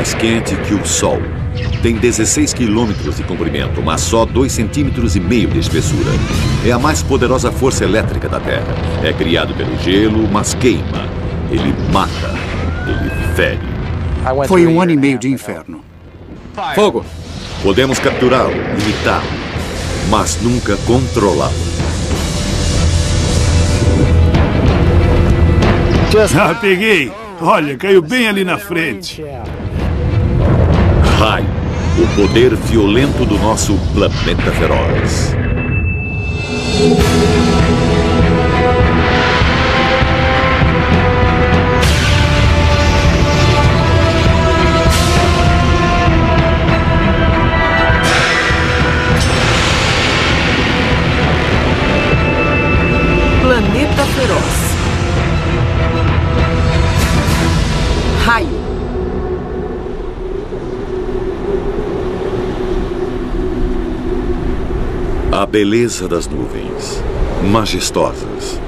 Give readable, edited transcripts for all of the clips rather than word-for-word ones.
mais quente que o Sol. Tem 16 quilômetros de comprimento, mas só 2,5 centímetros de espessura. É a mais poderosa força elétrica da Terra. É criado pelo gelo, mas queima. Ele mata. Ele fere. Foi 1 ano e meio de inferno. Fogo! Podemos capturá-lo, limitá-lo, mas nunca controlá-lo. Ah, peguei. Olha, caiu bem ali na frente. Raio, o poder violento do nosso planeta feroz. Planeta Feroz. Raio. A beleza das nuvens, majestosas,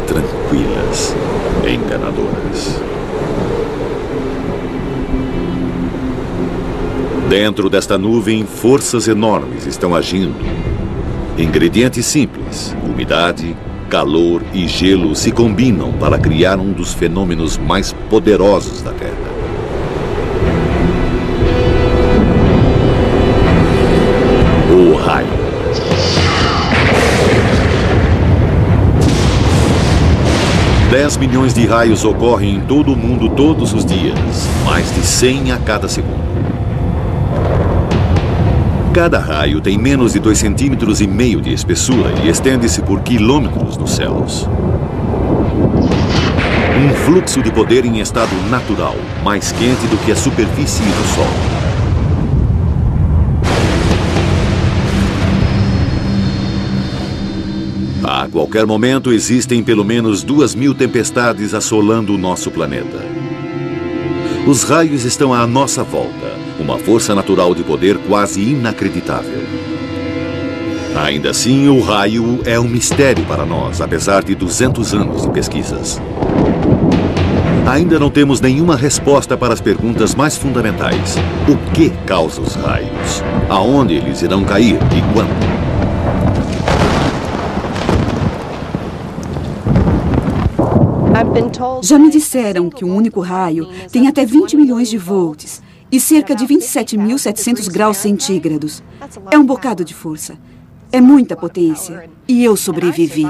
tranquilas, enganadoras. Dentro desta nuvem, forças enormes estão agindo. Ingredientes simples, umidade, calor e gelo se combinam para criar um dos fenômenos mais poderosos da Terra. O raio. Dez milhões de raios ocorrem em todo o mundo todos os dias, mais de 100 a cada segundo. Cada raio tem menos de 2,5 centímetros de espessura e estende-se por quilômetros nos céus. Um fluxo de poder em estado natural, mais quente do que a superfície do Sol. A qualquer momento existem pelo menos 2.000 tempestades assolando o nosso planeta. Os raios estão à nossa volta. Uma força natural de poder quase inacreditável. Ainda assim, o raio é um mistério para nós, apesar de 200 anos de pesquisas. Ainda não temos nenhuma resposta para as perguntas mais fundamentais. O que causa os raios? Aonde eles irão cair e quando? Já me disseram que um único raio tem até 20 milhões de volts e cerca de 27.700 graus centígrados. É um bocado de força. É muita potência. E eu sobrevivi.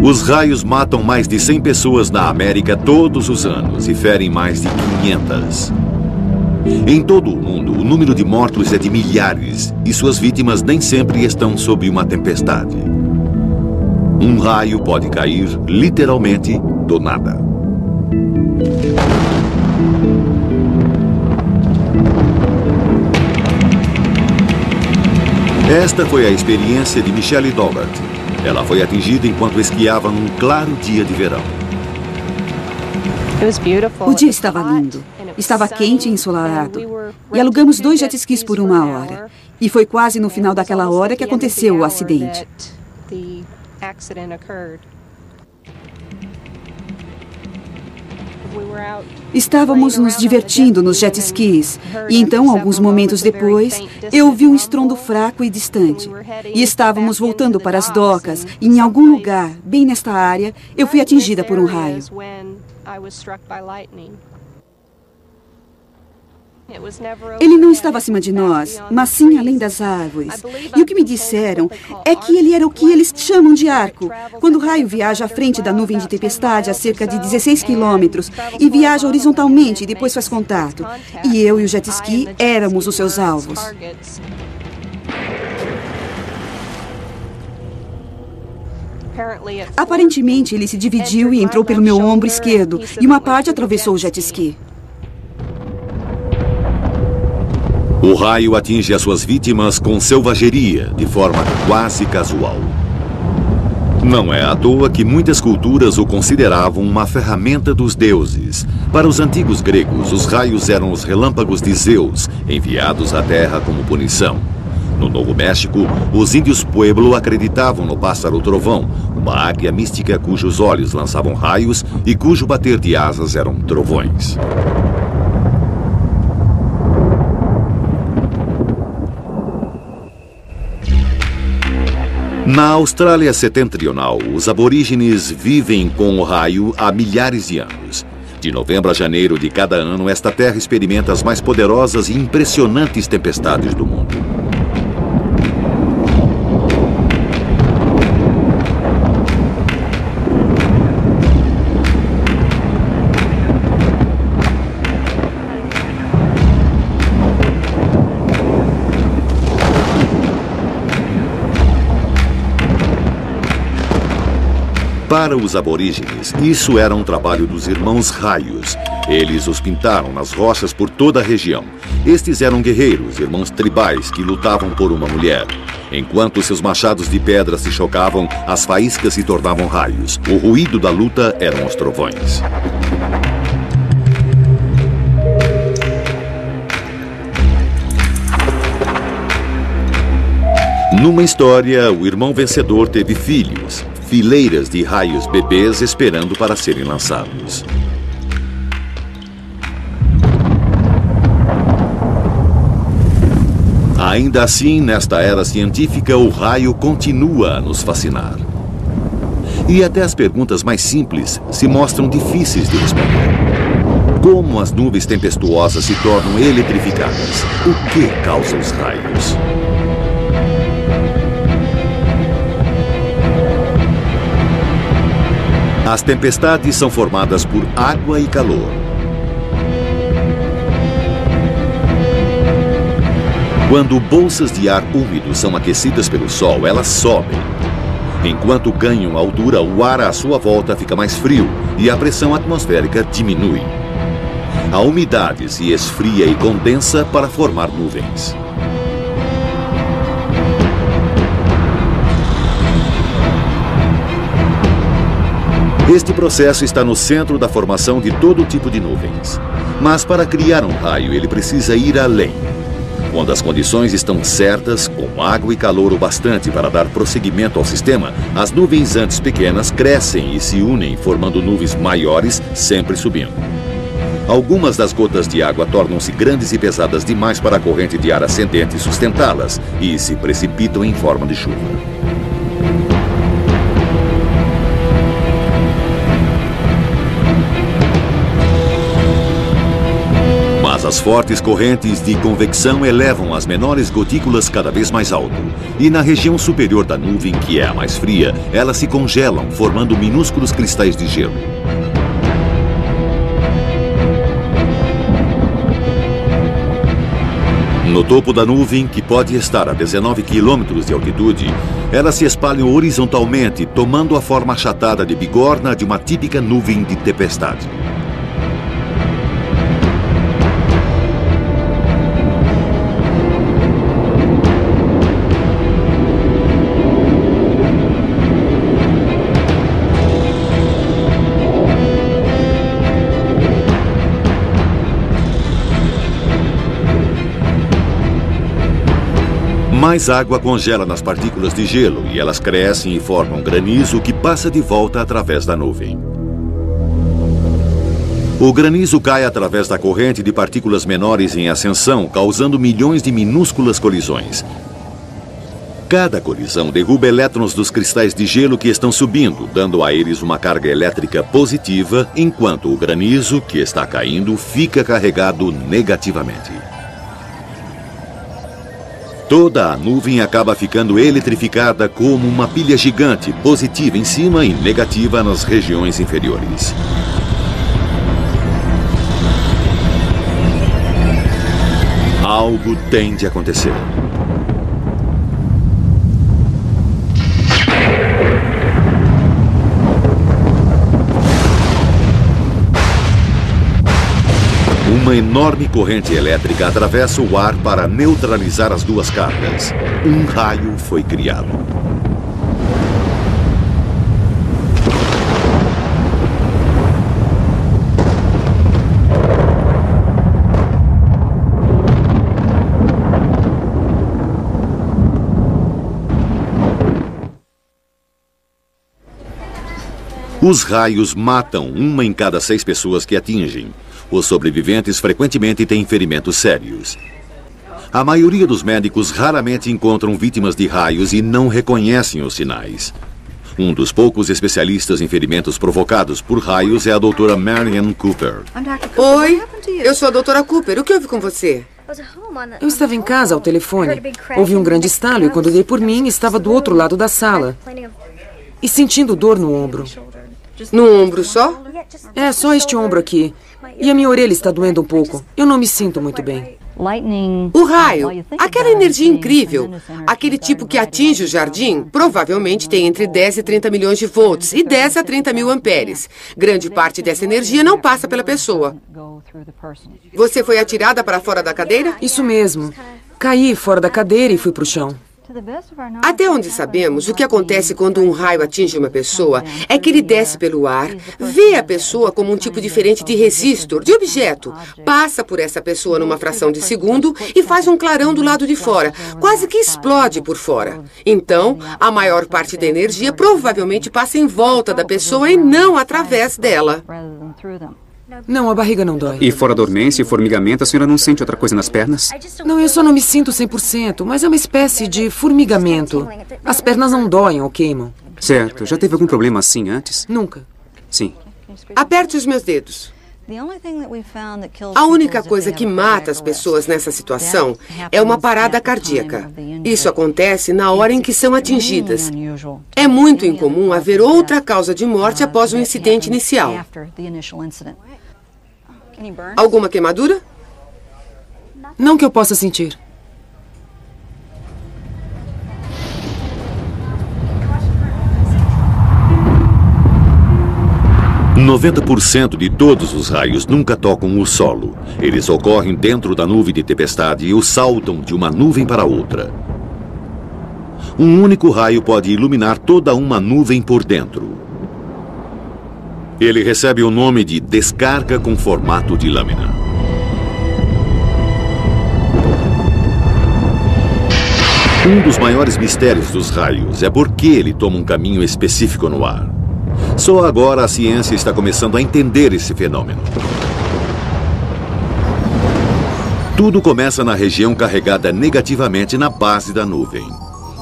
Os raios matam mais de 100 pessoas na América todos os anos e ferem mais de 500. Em todo o mundo, o número de mortos é de milhares e suas vítimas nem sempre estão sob uma tempestade. Um raio pode cair, literalmente, do nada. Esta foi a experiência de Michelle Dougherty. Ela foi atingida enquanto esquiava num claro dia de verão. O dia estava lindo. Estava quente e ensolarado. E alugamos 2 jet skis por 1 hora. E foi quase no final daquela hora que aconteceu o acidente. Estávamos nos divertindo nos jet skis. E então, alguns momentos depois, eu ouvi um estrondo fraco e distante. E estávamos voltando para as docas. E em algum lugar, bem nesta área, eu fui atingida por um raio. Ele não estava acima de nós, mas sim além das árvores. E o que me disseram é que ele era o que eles chamam de arco. Quando o raio viaja à frente da nuvem de tempestade a cerca de 16 quilômetros e viaja horizontalmente e depois faz contato. E eu e o jet ski éramos os seus alvos. Aparentemente, ele se dividiu e entrou pelo meu ombro esquerdo, e uma parte atravessou o jet ski. O raio atinge as suas vítimas com selvageria, de forma quase casual. Não é à toa que muitas culturas o consideravam uma ferramenta dos deuses. Para os antigos gregos, os raios eram os relâmpagos de Zeus, enviados à Terra como punição. No Novo México, os índios Pueblo acreditavam no pássaro trovão, uma águia mística cujos olhos lançavam raios e cujo bater de asas eram trovões. Na Austrália Setentrional, os aborígenes vivem com o raio há milhares de anos. De novembro a janeiro de cada ano, esta terra experimenta as mais poderosas e impressionantes tempestades do mundo. Para os aborígenes, isso era um trabalho dos irmãos Raios. Eles os pintaram nas rochas por toda a região. Estes eram guerreiros, irmãos tribais, que lutavam por uma mulher. Enquanto seus machados de pedra se chocavam, as faíscas se tornavam raios. O ruído da luta eram os trovões. Numa história, o irmão vencedor teve filhos. Fileiras de raios bebês esperando para serem lançados. Ainda assim, nesta era científica, o raio continua a nos fascinar. E até as perguntas mais simples se mostram difíceis de responder. Como as nuvens tempestuosas se tornam eletrificadas? O que causa os raios? As tempestades são formadas por água e calor. Quando bolsas de ar úmido são aquecidas pelo sol, elas sobem. Enquanto ganham altura, o ar à sua volta fica mais frio e a pressão atmosférica diminui. A umidade se esfria e condensa para formar nuvens. Este processo está no centro da formação de todo tipo de nuvens. Mas para criar um raio, ele precisa ir além. Quando as condições estão certas, com água e calor o bastante para dar prosseguimento ao sistema, as nuvens antes pequenas crescem e se unem, formando nuvens maiores, sempre subindo. Algumas das gotas de água tornam-se grandes e pesadas demais para a corrente de ar ascendente sustentá-las e se precipitam em forma de chuva. As fortes correntes de convecção elevam as menores gotículas cada vez mais alto. E na região superior da nuvem, que é a mais fria, elas se congelam, formando minúsculos cristais de gelo. No topo da nuvem, que pode estar a 19 quilômetros de altitude, elas se espalham horizontalmente, tomando a forma achatada de bigorna de uma típica nuvem de tempestade. Mais água congela nas partículas de gelo e elas crescem e formam granizo que passa de volta através da nuvem. O granizo cai através da corrente de partículas menores em ascensão, causando milhões de minúsculas colisões. Cada colisão derruba elétrons dos cristais de gelo que estão subindo, dando a eles uma carga elétrica positiva, enquanto o granizo, que está caindo, fica carregado negativamente. Toda a nuvem acaba ficando eletrificada como uma pilha gigante, positiva em cima e negativa nas regiões inferiores. Algo tem de acontecer. Uma enorme corrente elétrica atravessa o ar para neutralizar as duas cargas. Um raio foi criado. Os raios matam 1 em cada 6 pessoas que atingem. Os sobreviventes frequentemente têm ferimentos sérios. A maioria dos médicos raramente encontram vítimas de raios e não reconhecem os sinais. Um dos poucos especialistas em ferimentos provocados por raios é a doutora Marian Cooper. Oi, eu sou a doutora Cooper. O que houve com você? Eu estava em casa ao telefone. Houve um grande estalo e quando dei por mim, estava do outro lado da sala. E sentindo dor no ombro. No ombro só? É, só este ombro aqui. E a minha orelha está doendo um pouco. Eu não me sinto muito bem. O raio, aquela energia incrível, aquele tipo que atinge o jardim, provavelmente tem entre 10 e 30 milhões de volts e 10 a 30 mil amperes. Grande parte dessa energia não passa pela pessoa. Você foi atirada para fora da cadeira? Isso mesmo. Caí fora da cadeira e fui para o chão. Até onde sabemos, o que acontece quando um raio atinge uma pessoa é que ele desce pelo ar, vê a pessoa como um tipo diferente de resistor, de objeto, passa por essa pessoa numa fração de segundo e faz um clarão do lado de fora, quase que explode por fora. Então, a maior parte da energia provavelmente passa em volta da pessoa e não através dela. Não, a barriga não dói. E fora dormência e formigamento, a senhora não sente outra coisa nas pernas? Não, eu só não me sinto 100%, mas é uma espécie de formigamento. As pernas não doem ou queimam. Certo. Já teve algum problema assim antes? Nunca. Sim. Aperte os meus dedos. A única coisa que mata as pessoas nessa situação é uma parada cardíaca. Isso acontece na hora em que são atingidas. É muito incomum haver outra causa de morte após o incidente inicial. Alguma queimadura? Não que eu possa sentir. %90 de todos os raios nunca tocam o solo. Eles ocorrem dentro da nuvem de tempestade e saltam de uma nuvem para outra. Um único raio pode iluminar toda uma nuvem por dentro. Ele recebe o nome de descarga com formato de lâmina. Um dos maiores mistérios dos raios é por que ele toma um caminho específico no ar. Só agora a ciência está começando a entender esse fenômeno. Tudo começa na região carregada negativamente na base da nuvem.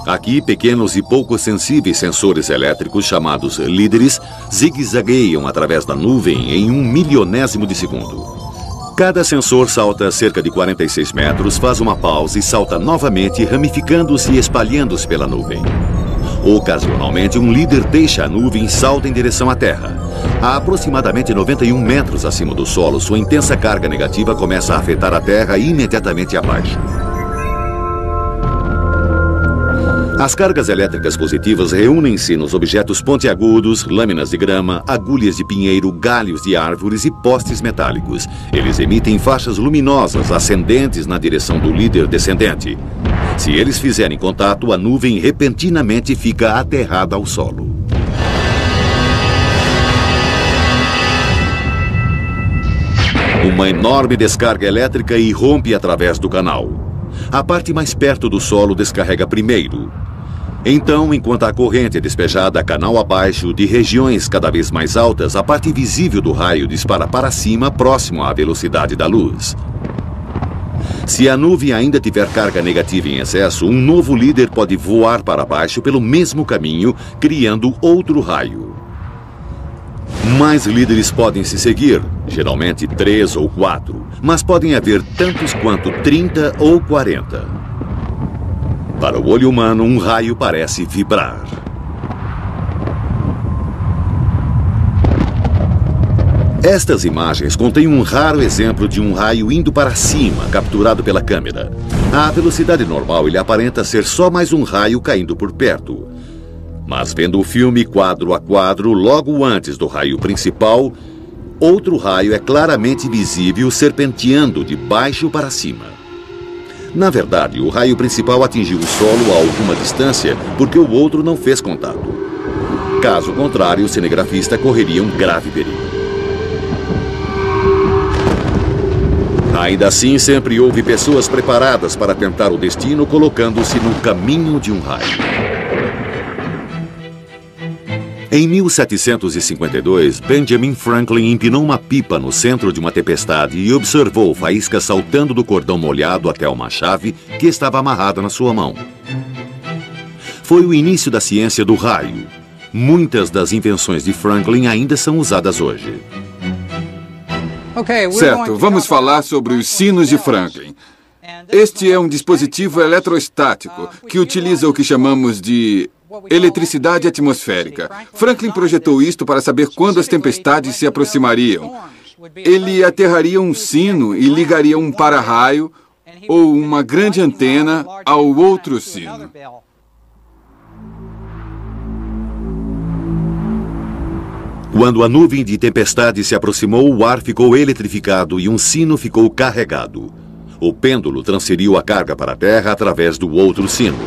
Aqui, pequenos e pouco sensíveis sensores elétricos chamados líderes zigue-zagueiam através da nuvem em 1/1000º de segundo. Cada sensor salta cerca de 46 metros, faz uma pausa e salta novamente, ramificando-se e espalhando-se pela nuvem. Ocasionalmente, um líder deixa a nuvem e salta em direção à Terra. A aproximadamente 91 metros acima do solo, sua intensa carga negativa começa a afetar a Terra imediatamente abaixo. As cargas elétricas positivas reúnem-se nos objetos pontiagudos, lâminas de grama, agulhas de pinheiro, galhos de árvores e postes metálicos. Eles emitem faixas luminosas ascendentes na direção do líder descendente. Se eles fizerem contato, a nuvem repentinamente fica aterrada ao solo. Uma enorme descarga elétrica irrompe através do canal. A parte mais perto do solo descarrega primeiro. Então, enquanto a corrente é despejada canal abaixo de regiões cada vez mais altas, a parte visível do raio dispara para cima, próximo à velocidade da luz. Se a nuvem ainda tiver carga negativa em excesso, um novo líder pode voar para baixo pelo mesmo caminho, criando outro raio. Mais líderes podem se seguir, geralmente 3 ou 4, mas podem haver tantos quanto 30 ou 40. Para o olho humano, um raio parece vibrar. Estas imagens contêm um raro exemplo de um raio indo para cima, capturado pela câmera. À velocidade normal, ele aparenta ser só mais um raio caindo por perto. Mas vendo o filme quadro a quadro, logo antes do raio principal, outro raio é claramente visível serpenteando de baixo para cima. Na verdade, o raio principal atingiu o solo a alguma distância porque o outro não fez contato. Caso contrário, o cinegrafista correria um grave perigo. Ainda assim, sempre houve pessoas preparadas para tentar o destino, colocando-se no caminho de um raio. Em 1752, Benjamin Franklin empinou uma pipa no centro de uma tempestade e observou faíscas saltando do cordão molhado até uma chave que estava amarrada na sua mão. Foi o início da ciência do raio. Muitas das invenções de Franklin ainda são usadas hoje. Certo, vamos falar sobre os sinos de Franklin. Este é um dispositivo eletrostático que utiliza o que chamamos de eletricidade atmosférica. Franklin projetou isto para saber quando as tempestades se aproximariam. Ele aterraria um sino e ligaria um para-raio ou uma grande antena ao outro sino. Quando a nuvem de tempestade se aproximou, o ar ficou eletrificado e um sino ficou carregado. O pêndulo transferiu a carga para a Terra através do outro sino.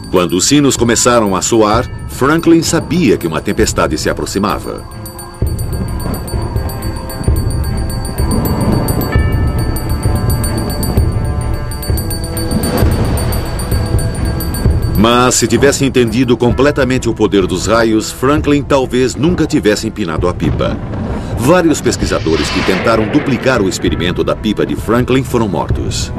Quando os sinos começaram a soar, Franklin sabia que uma tempestade se aproximava. Mas, se tivesse entendido completamente o poder dos raios, Franklin talvez nunca tivesse empinado a pipa. Vários pesquisadores que tentaram duplicar o experimento da pipa de Franklin foram mortos.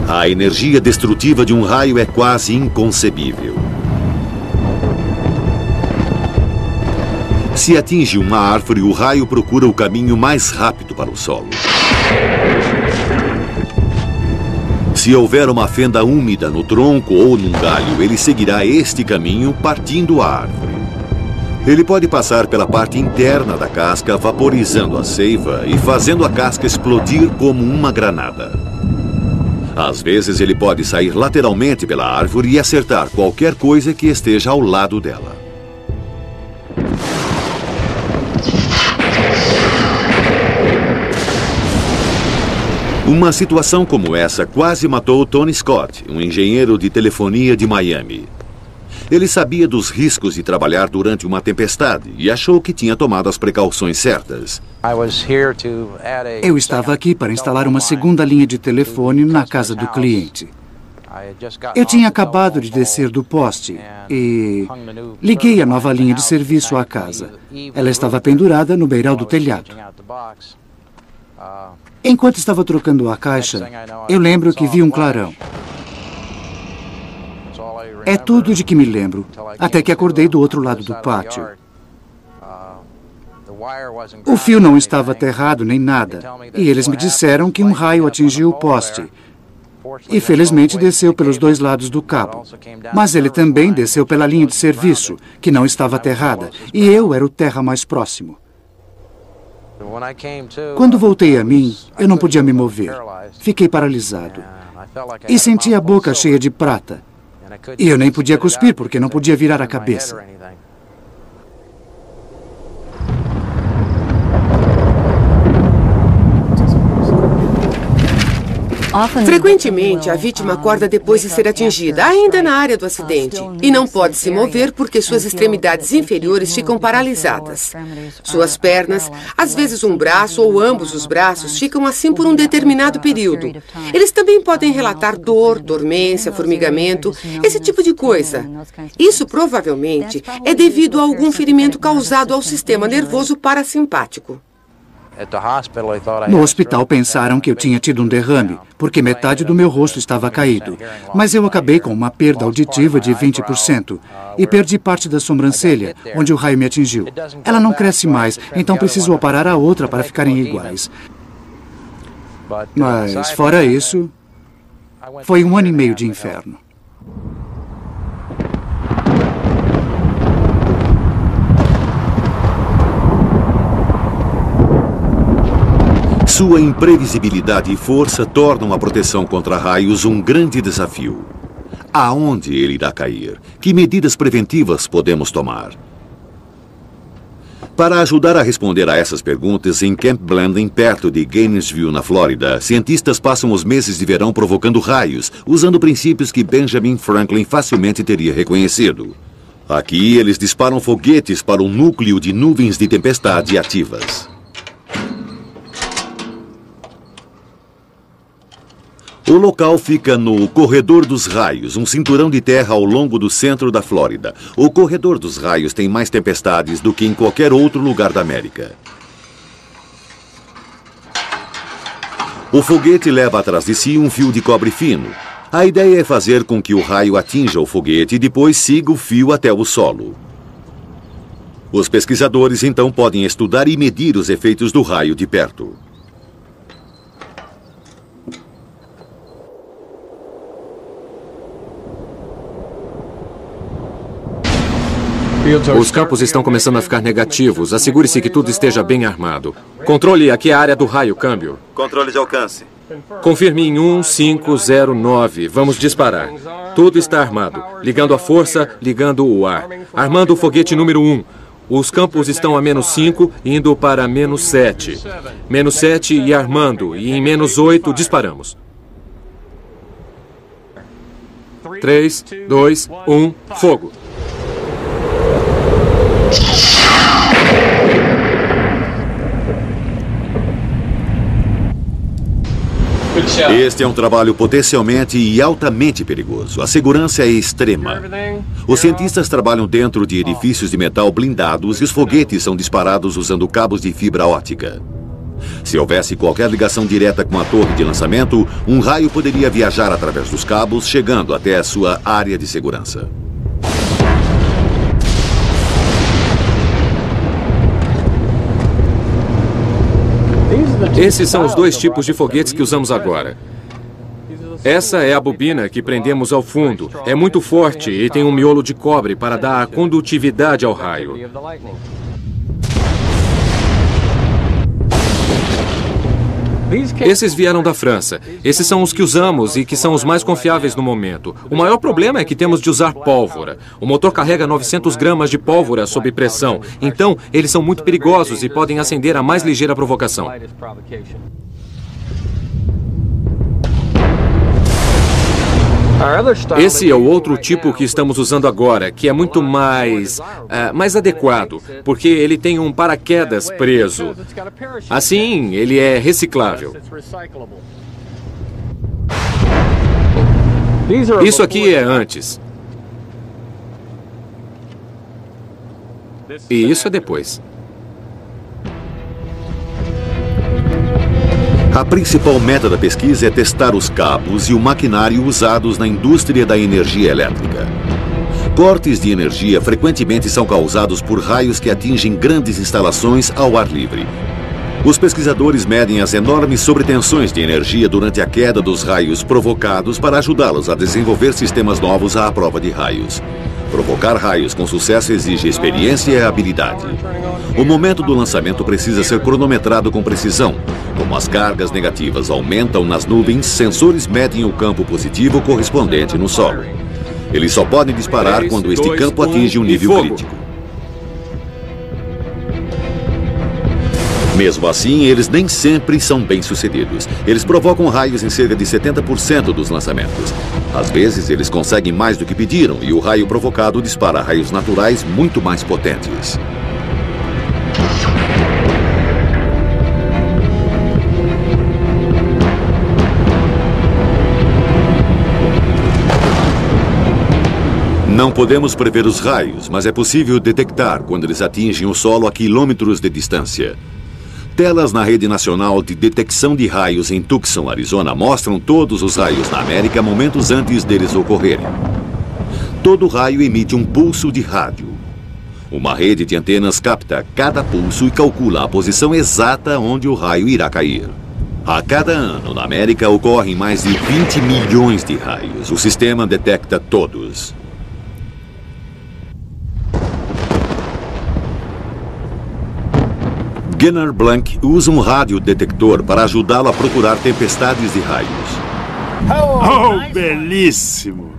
A energia destrutiva de um raio é quase inconcebível. Se atinge uma árvore, o raio procura o caminho mais rápido para o solo. Se houver uma fenda úmida no tronco ou num galho, ele seguirá este caminho partindo a árvore. Ele pode passar pela parte interna da casca, vaporizando a seiva e fazendo a casca explodir como uma granada. Às vezes, ele pode sair lateralmente pela árvore e acertar qualquer coisa que esteja ao lado dela. Uma situação como essa quase matou Tony Scott, um engenheiro de telefonia de Miami. Ele sabia dos riscos de trabalhar durante uma tempestade e achou que tinha tomado as precauções certas. Eu estava aqui para instalar uma segunda linha de telefone na casa do cliente. Eu tinha acabado de descer do poste e liguei a nova linha de serviço à casa. Ela estava pendurada no beiral do telhado. Enquanto estava trocando a caixa, eu lembro que vi um clarão. É tudo de que me lembro, até que acordei do outro lado do pátio. O fio não estava aterrado nem nada, e eles me disseram que um raio atingiu o poste. E felizmente desceu pelos dois lados do cabo. Mas ele também desceu pela linha de serviço, que não estava aterrada, e eu era o terra mais próximo. Quando voltei a mim, eu não podia me mover. Fiquei paralisado. E senti a boca cheia de prata. E eu nem podia cuspir, porque não podia virar a cabeça. Frequentemente, a vítima acorda depois de ser atingida, ainda na área do acidente, e não pode se mover porque suas extremidades inferiores ficam paralisadas. Suas pernas, às vezes um braço ou ambos os braços, ficam assim por um determinado período. Eles também podem relatar dor, dormência, formigamento, esse tipo de coisa. Isso provavelmente é devido a algum ferimento causado ao sistema nervoso parasimpático. No hospital pensaram que eu tinha tido um derrame, porque metade do meu rosto estava caído. Mas eu acabei com uma perda auditiva de 20% e perdi parte da sobrancelha, onde o raio me atingiu. Ela não cresce mais, então preciso aparar a outra para ficarem iguais. Mas, fora isso, foi 1 ano e meio de inferno. Sua imprevisibilidade e força tornam a proteção contra raios um grande desafio. Aonde ele irá cair? Que medidas preventivas podemos tomar? Para ajudar a responder a essas perguntas, em Camp Blanding, perto de Gainesville, na Flórida, cientistas passam os meses de verão provocando raios, usando princípios que Benjamin Franklin facilmente teria reconhecido. Aqui, eles disparam foguetes para um núcleo de nuvens de tempestade ativas. O local fica no Corredor dos Raios, um cinturão de terra ao longo do centro da Flórida. O Corredor dos Raios tem mais tempestades do que em qualquer outro lugar da América. O foguete leva atrás de si um fio de cobre fino. A ideia é fazer com que o raio atinja o foguete e depois siga o fio até o solo. Os pesquisadores então podem estudar e medir os efeitos do raio de perto. Os campos estão começando a ficar negativos. Assegure-se que tudo esteja bem armado. Controle, aqui é a área do raio, câmbio. Controle de alcance. Confirme em 1509. Vamos disparar. Tudo está armado. Ligando a força, ligando o ar. Armando o foguete número 1. Os campos estão a -5, indo para -7. -7 e armando. E em -8, disparamos. 3, 2, 1, fogo. Este é um trabalho potencialmente e altamente perigoso. A segurança é extrema. Os cientistas trabalham dentro de edifícios de metal blindados e os foguetes são disparados usando cabos de fibra óptica. Se houvesse qualquer ligação direta com a torre de lançamento, um raio poderia viajar através dos cabos, chegando até a sua área de segurança. Esses são os dois tipos de foguetes que usamos agora. Essa é a bobina que prendemos ao fundo. É muito forte e tem um miolo de cobre para dar a condutividade ao raio. Esses vieram da França. Esses são os que usamos e que são os mais confiáveis no momento. O maior problema é que temos de usar pólvora. O motor carrega 900 gramas de pólvora sob pressão. Então, eles são muito perigosos e podem acender a mais ligeira provocação. Esse é o outro tipo que estamos usando agora, que é muito mais adequado, porque ele tem um paraquedas preso. Assim, ele é reciclável. Isso aqui é antes. E isso é depois. A principal meta da pesquisa é testar os cabos e o maquinário usados na indústria da energia elétrica. Cortes de energia frequentemente são causados por raios que atingem grandes instalações ao ar livre. Os pesquisadores medem as enormes sobretensões de energia durante a queda dos raios provocados para ajudá-los a desenvolver sistemas novos à prova de raios. Provocar raios com sucesso exige experiência e habilidade. O momento do lançamento precisa ser cronometrado com precisão. Como as cargas negativas aumentam nas nuvens, sensores medem o campo positivo correspondente no solo. Eles só podem disparar quando este campo atinge um nível crítico. Mesmo assim, eles nem sempre são bem-sucedidos. Eles provocam raios em cerca de 70% dos lançamentos. Às vezes, eles conseguem mais do que pediram e o raio provocado dispara raios naturais muito mais potentes. Não podemos prever os raios, mas é possível detectar quando eles atingem o solo a quilômetros de distância. Telas na Rede Nacional de Detecção de Raios em Tucson, Arizona, mostram todos os raios na América momentos antes deles ocorrerem. Todo raio emite um pulso de rádio. Uma rede de antenas capta cada pulso e calcula a posição exata onde o raio irá cair. A cada ano, na América, ocorrem mais de 20 milhões de raios. O sistema detecta todos. Gunnar Blank usa um radiodetector para ajudá-lo a procurar tempestades de raios. Oh, belíssimo!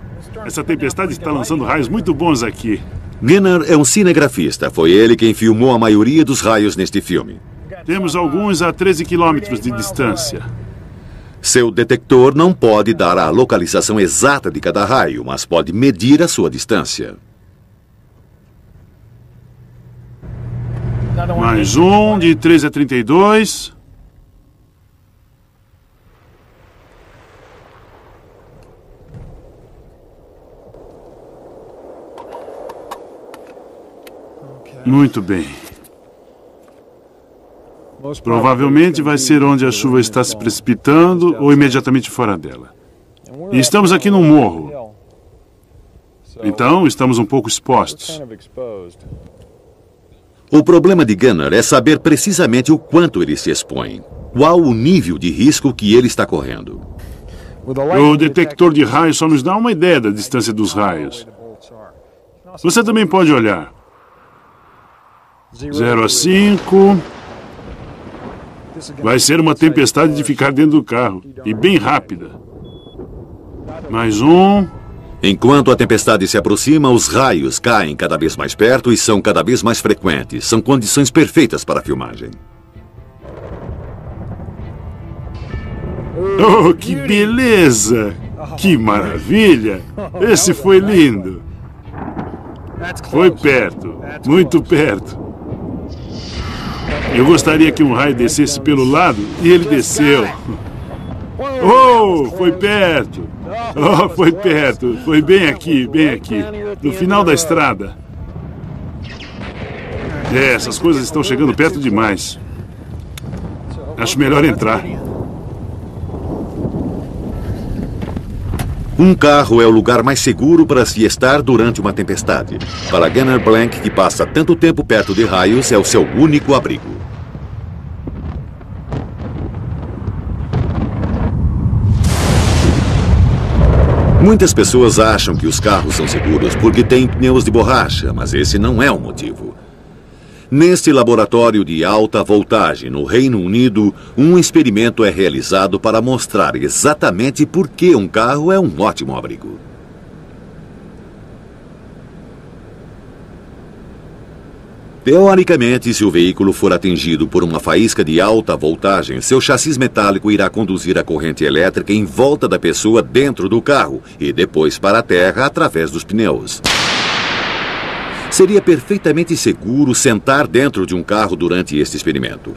Essa tempestade está lançando raios muito bons aqui. Gunnar é um cinegrafista. Foi ele quem filmou a maioria dos raios neste filme. Temos alguns a 13 quilômetros de distância. Seu detector não pode dar a localização exata de cada raio, mas pode medir a sua distância. Mais um, de 13 a 32. Muito bem. Provavelmente vai ser onde a chuva está se precipitando ou imediatamente fora dela. E estamos aqui num morro. Então, estamos um pouco expostos. O problema de Gunnar é saber precisamente o quanto ele se expõe. Qual o nível de risco que ele está correndo. O detector de raios só nos dá uma ideia da distância dos raios. Você também pode olhar. 0 a 5. Vai ser uma tempestade de ficar dentro do carro. E bem rápida. Mais 1. Enquanto a tempestade se aproxima, os raios caem cada vez mais perto e são cada vez mais frequentes. São condições perfeitas para a filmagem. Oh, que beleza! Que maravilha! Esse foi lindo. Foi perto, muito perto. Eu gostaria que um raio descesse pelo lado e ele desceu. Oh, foi perto. Oh, foi perto. Foi bem aqui, no final da estrada. Essas coisas estão chegando perto demais. Acho melhor entrar. Um carro é o lugar mais seguro para se estar durante uma tempestade. Para Gunnar Blank, que passa tanto tempo perto de raios, é o seu único abrigo. Muitas pessoas acham que os carros são seguros porque têm pneus de borracha, mas esse não é o motivo. Neste laboratório de alta voltagem no Reino Unido, um experimento é realizado para mostrar exatamente por que um carro é um ótimo abrigo. Teoricamente, se o veículo for atingido por uma faísca de alta voltagem, seu chassi metálico irá conduzir a corrente elétrica em volta da pessoa dentro do carro e depois para a terra através dos pneus. Seria perfeitamente seguro sentar dentro de um carro durante este experimento.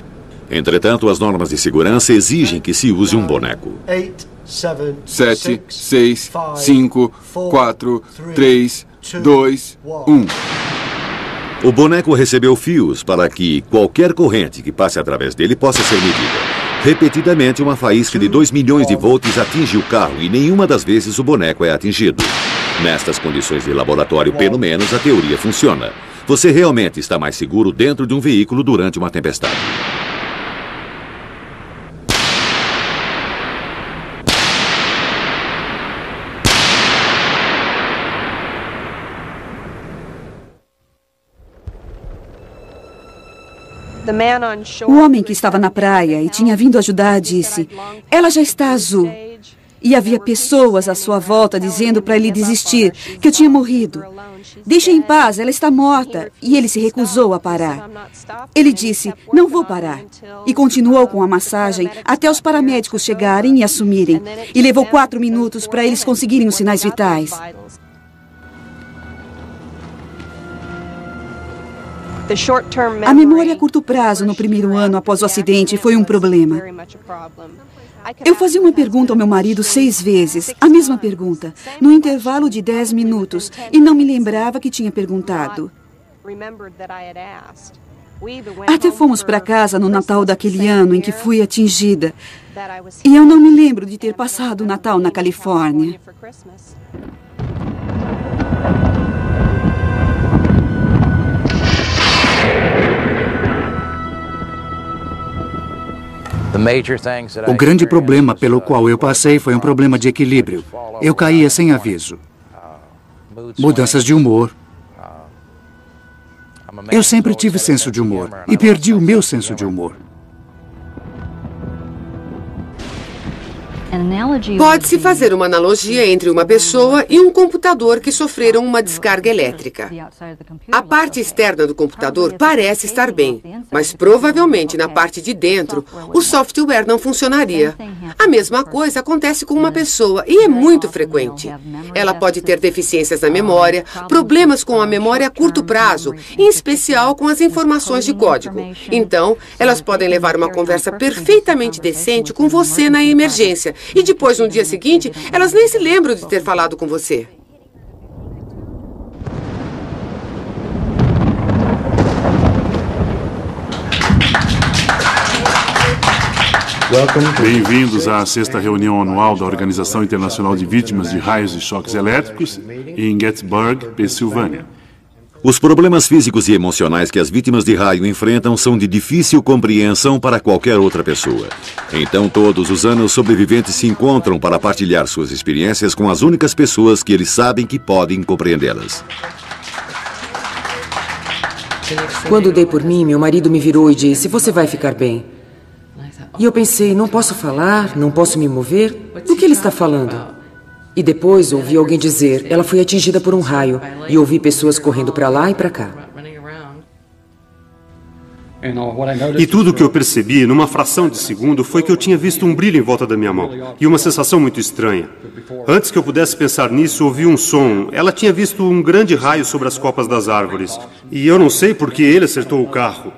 Entretanto, as normas de segurança exigem que se use um boneco. 7, 6, 5, 4, 3, 2, 1. O boneco recebeu fios para que qualquer corrente que passe através dele possa ser medida. Repetidamente, uma faísca de 2 milhões de volts atinge o carro e nenhuma das vezes o boneco é atingido. Nestas condições de laboratório, pelo menos, a teoria funciona. Você realmente está mais seguro dentro de um veículo durante uma tempestade. O homem que estava na praia e tinha vindo ajudar disse: "Ela já está azul." E havia pessoas à sua volta dizendo para ele desistir, que eu tinha morrido. "Deixa em paz, ela está morta." E ele se recusou a parar. Ele disse: "Não vou parar." E continuou com a massagem até os paramédicos chegarem e assumirem. E levou 4 minutos para eles conseguirem os sinais vitais. A memória a curto prazo no primeiro ano após o acidente foi um problema. Eu fazia uma pergunta ao meu marido 6 vezes, a mesma pergunta, no intervalo de 10 minutos, e não me lembrava que tinha perguntado. Até fomos para casa no Natal daquele ano em que fui atingida. E eu não me lembro de ter passado o Natal na Califórnia. O grande problema pelo qual eu passei foi um problema de equilíbrio. Eu caía sem aviso. Mudanças de humor. Eu sempre tive senso de humor e perdi o meu senso de humor. Pode-se fazer uma analogia entre uma pessoa e um computador que sofreram uma descarga elétrica. A parte externa do computador parece estar bem, mas provavelmente na parte de dentro o software não funcionaria. A mesma coisa acontece com uma pessoa e é muito frequente. Ela pode ter deficiências na memória, problemas com a memória a curto prazo, em especial com as informações de código. Então, elas podem levar uma conversa perfeitamente decente com você na emergência. E depois, no dia seguinte, elas nem se lembram de ter falado com você. Bem-vindos à 6ª reunião anual da Organização Internacional de Vítimas de Raios e Choques Elétricos em Gettysburg, Pensilvânia. Os problemas físicos e emocionais que as vítimas de raio enfrentam são de difícil compreensão para qualquer outra pessoa. Então, todos os anos, sobreviventes se encontram para partilhar suas experiências com as únicas pessoas que eles sabem que podem compreendê-las. Quando dei por mim, meu marido me virou e disse: "Você vai ficar bem." E eu pensei: não posso falar, não posso me mover. Do que ele está falando? E depois ouvi alguém dizer: ela foi atingida por um raio. E ouvi pessoas correndo para lá e para cá. E tudo o que eu percebi, numa fração de segundo, foi que eu tinha visto um brilho em volta da minha mão. E uma sensação muito estranha. Antes que eu pudesse pensar nisso, ouvi um som. Ela tinha visto um grande raio sobre as copas das árvores. E eu não sei por que ele acertou o carro.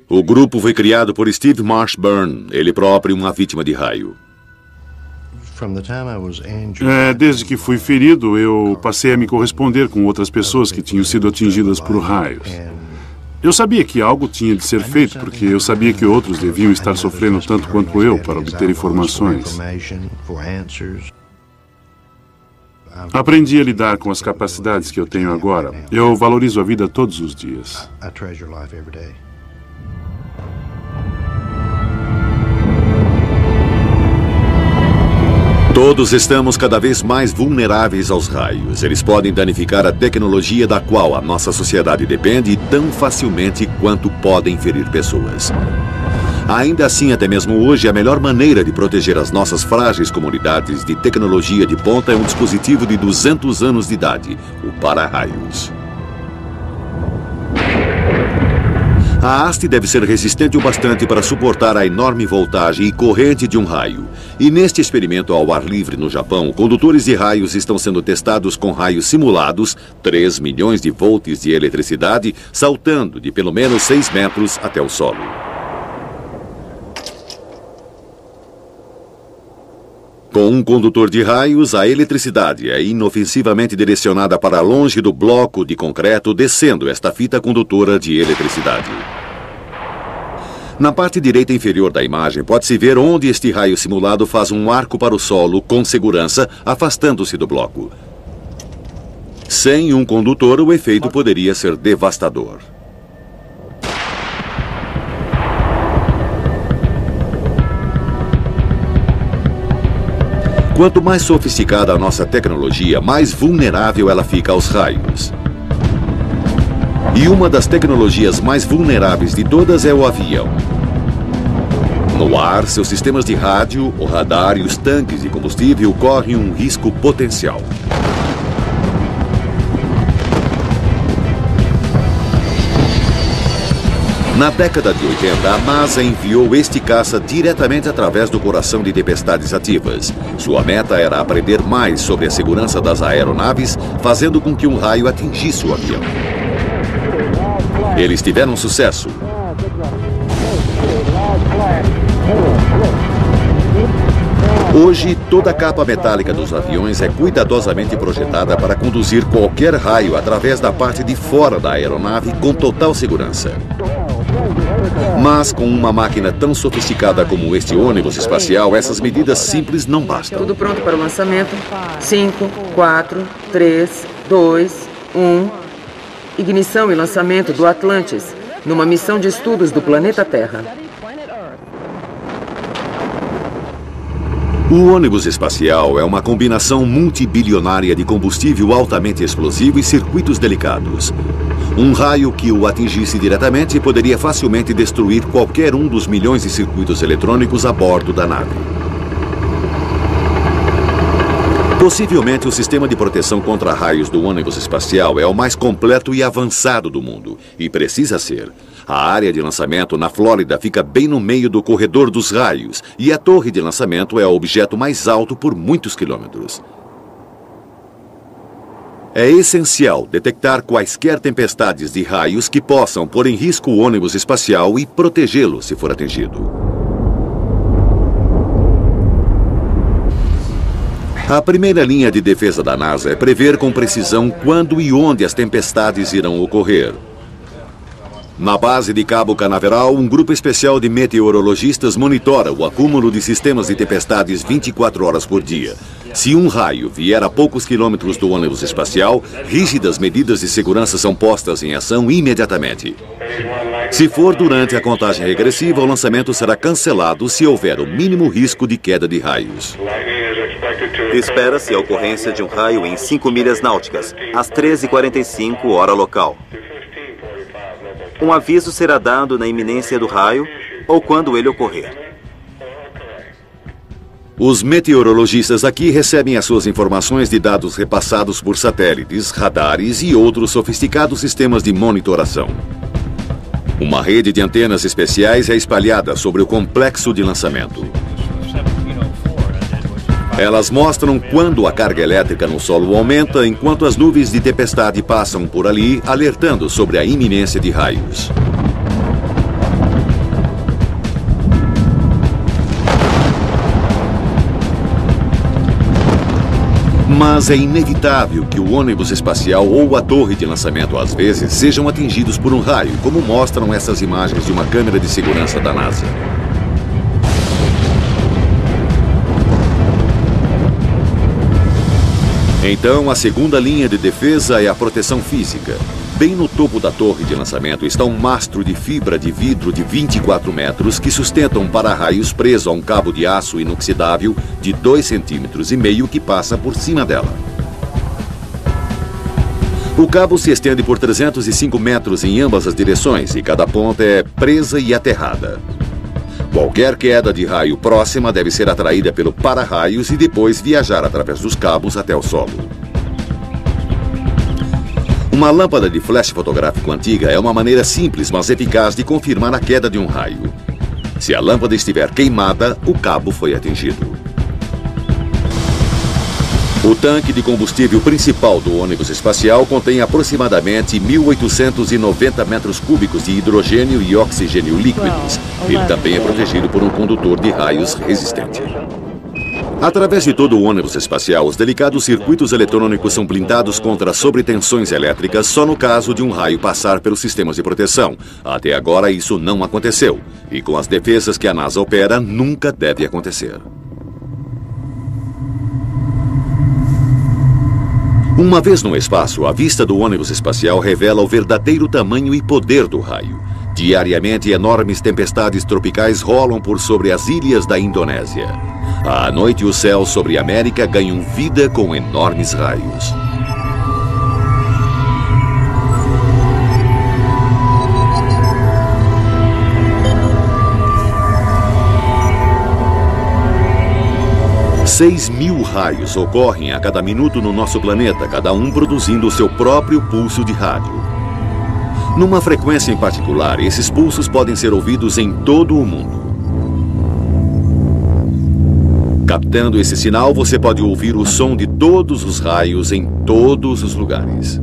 O grupo foi criado por Steve Marshburn, ele próprio uma vítima de raio. Desde que fui ferido, eu passei a me corresponder com outras pessoas que tinham sido atingidas por raios. Eu sabia que algo tinha de ser feito, porque eu sabia que outros deviam estar sofrendo tanto quanto eu para obter informações. Aprendi a lidar com as capacidades que eu tenho agora. Eu valorizo a vida todos os dias. Todos estamos cada vez mais vulneráveis aos raios. Eles podem danificar a tecnologia da qual a nossa sociedade depende tão facilmente quanto podem ferir pessoas. Ainda assim, até mesmo hoje, a melhor maneira de proteger as nossas frágeis comunidades de tecnologia de ponta é um dispositivo de 200 anos de idade, o para-raios. A haste deve ser resistente o bastante para suportar a enorme voltagem e corrente de um raio. E neste experimento ao ar livre no Japão, condutores de raios estão sendo testados com raios simulados, 3 milhões de volts de eletricidade, saltando de pelo menos 6 metros até o solo. Com um condutor de raios, a eletricidade é inofensivamente direcionada para longe do bloco de concreto, descendo esta fita condutora de eletricidade. Na parte direita inferior da imagem, pode-se ver onde este raio simulado faz um arco para o solo, com segurança, afastando-se do bloco. Sem um condutor, o efeito poderia ser devastador. Quanto mais sofisticada a nossa tecnologia, mais vulnerável ela fica aos raios. E uma das tecnologias mais vulneráveis de todas é o avião. No ar, seus sistemas de rádio, o radar e os tanques de combustível correm um risco potencial. Na década de 80, a NASA enviou este caça diretamente através do coração de tempestades ativas. Sua meta era aprender mais sobre a segurança das aeronaves, fazendo com que um raio atingisse o avião. Eles tiveram sucesso. Hoje, toda a capa metálica dos aviões é cuidadosamente projetada para conduzir qualquer raio através da parte de fora da aeronave com total segurança. Mas com uma máquina tão sofisticada como este ônibus espacial, essas medidas simples não bastam. Tudo pronto para o lançamento. 5, 4, 3, 2, 1. Ignição e lançamento do Atlantis, numa missão de estudos do planeta Terra. O ônibus espacial é uma combinação multibilionária de combustível altamente explosivo e circuitos delicados. Um raio que o atingisse diretamente poderia facilmente destruir qualquer um dos milhões de circuitos eletrônicos a bordo da nave. Possivelmente, o sistema de proteção contra raios do ônibus espacial é o mais completo e avançado do mundo, e precisa ser. A área de lançamento na Flórida fica bem no meio do corredor dos raios, e a torre de lançamento é o objeto mais alto por muitos quilômetros. É essencial detectar quaisquer tempestades de raios que possam pôr em risco o ônibus espacial e protegê-lo se for atingido. A primeira linha de defesa da NASA é prever com precisão quando e onde as tempestades irão ocorrer. Na base de Cabo Canaveral, um grupo especial de meteorologistas monitora o acúmulo de sistemas de tempestades 24 horas por dia. Se um raio vier a poucos quilômetros do ônibus espacial, rígidas medidas de segurança são postas em ação imediatamente. Se for durante a contagem regressiva, o lançamento será cancelado se houver o mínimo risco de queda de raios. Espera-se a ocorrência de um raio em 5 milhas náuticas, às 13h45, hora local. Um aviso será dado na iminência do raio ou quando ele ocorrer. Os meteorologistas aqui recebem as suas informações de dados repassados por satélites, radares e outros sofisticados sistemas de monitoração. Uma rede de antenas especiais é espalhada sobre o complexo de lançamento. Elas mostram quando a carga elétrica no solo aumenta, enquanto as nuvens de tempestade passam por ali, alertando sobre a iminência de raios. Mas é inevitável que o ônibus espacial ou a torre de lançamento, às vezes, sejam atingidos por um raio, como mostram essas imagens de uma câmera de segurança da NASA. Então, a segunda linha de defesa é a proteção física. Bem no topo da torre de lançamento está um mastro de fibra de vidro de 24 metros que sustenta um para-raios preso a um cabo de aço inoxidável de 2,5 cm que passa por cima dela. O cabo se estende por 305 metros em ambas as direções e cada ponta é presa e aterrada. Qualquer queda de raio próxima deve ser atraída pelo para-raios e depois viajar através dos cabos até o solo. Uma lâmpada de flash fotográfico antiga é uma maneira simples, mas eficaz de confirmar a queda de um raio. Se a lâmpada estiver queimada, o cabo foi atingido. O tanque de combustível principal do ônibus espacial contém aproximadamente 1.890 metros cúbicos de hidrogênio e oxigênio líquidos. Ele também é protegido por um condutor de raios resistente. Através de todo o ônibus espacial, os delicados circuitos eletrônicos são blindados contra sobretensões elétricas só no caso de um raio passar pelos sistemas de proteção. Até agora isso não aconteceu. E com as defesas que a NASA opera, nunca deve acontecer. Uma vez no espaço, a vista do ônibus espacial revela o verdadeiro tamanho e poder do raio. Diariamente, enormes tempestades tropicais rolam por sobre as ilhas da Indonésia. À noite, os céus sobre a América ganham vida com enormes raios. Seis 6.000 raios ocorrem a cada minuto no nosso planeta, cada um produzindo o seu próprio pulso de rádio. Numa frequência em particular, esses pulsos podem ser ouvidos em todo o mundo. Captando esse sinal, você pode ouvir o som de todos os raios em todos os lugares.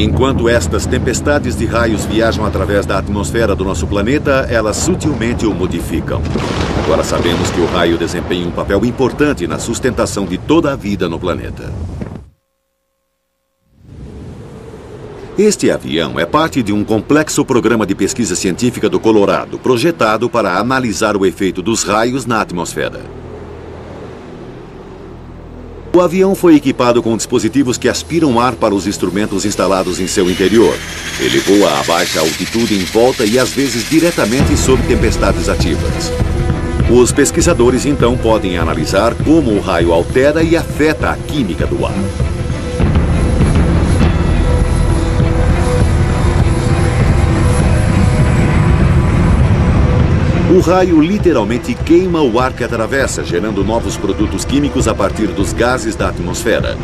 Enquanto estas tempestades de raios viajam através da atmosfera do nosso planeta, elas sutilmente o modificam. Agora sabemos que o raio desempenha um papel importante na sustentação de toda a vida no planeta. Este avião é parte de um complexo programa de pesquisa científica do Colorado, projetado para analisar o efeito dos raios na atmosfera. O avião foi equipado com dispositivos que aspiram ar para os instrumentos instalados em seu interior. Ele voa a baixa altitude em volta e às vezes diretamente sob tempestades ativas. Os pesquisadores então podem analisar como o raio altera e afeta a química do ar. O raio literalmente queima o ar que atravessa, gerando novos produtos químicos a partir dos gases da atmosfera.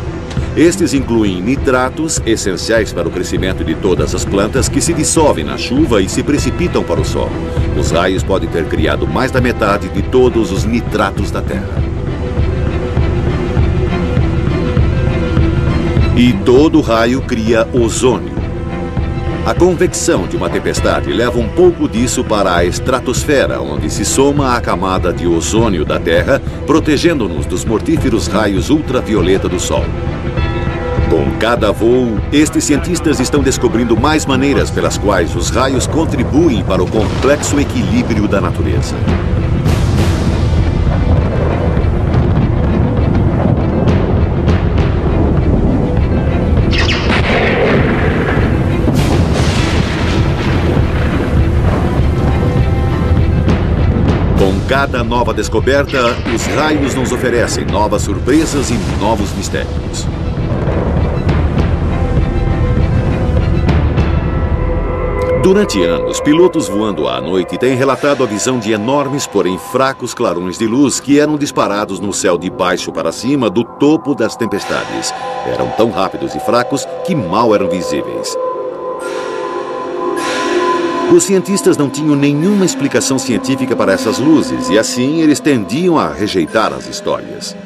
Estes incluem nitratos, essenciais para o crescimento de todas as plantas, que se dissolvem na chuva e se precipitam para o solo. Os raios podem ter criado mais da metade de todos os nitratos da Terra. E todo raio cria ozônio. A convecção de uma tempestade leva um pouco disso para a estratosfera, onde se soma à camada de ozônio da Terra, protegendo-nos dos mortíferos raios ultravioleta do Sol. Com cada voo, estes cientistas estão descobrindo mais maneiras pelas quais os raios contribuem para o complexo equilíbrio da natureza. Com cada nova descoberta, os raios nos oferecem novas surpresas e novos mistérios. Durante anos, pilotos voando à noite têm relatado a visão de enormes, porém fracos clarões de luz que eram disparados no céu de baixo para cima do topo das tempestades. Eram tão rápidos e fracos que mal eram visíveis. Os cientistas não tinham nenhuma explicação científica para essas luzes e assim eles tendiam a rejeitar as histórias.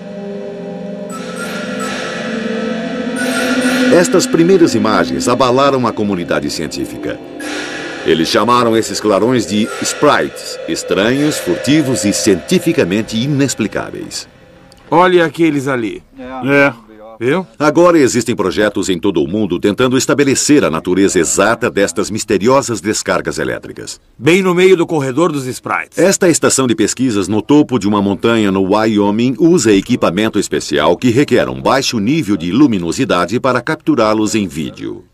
Estas primeiras imagens abalaram a comunidade científica. Eles chamaram esses clarões de sprites, estranhos, furtivos e cientificamente inexplicáveis. Olhe aqueles ali. Viu? Agora existem projetos em todo o mundo tentando estabelecer a natureza exata destas misteriosas descargas elétricas. Bem no meio do corredor dos sprites. Esta estação de pesquisas no topo de uma montanha no Wyoming usa equipamento especial que requer um baixo nível de luminosidade para capturá-los em vídeo.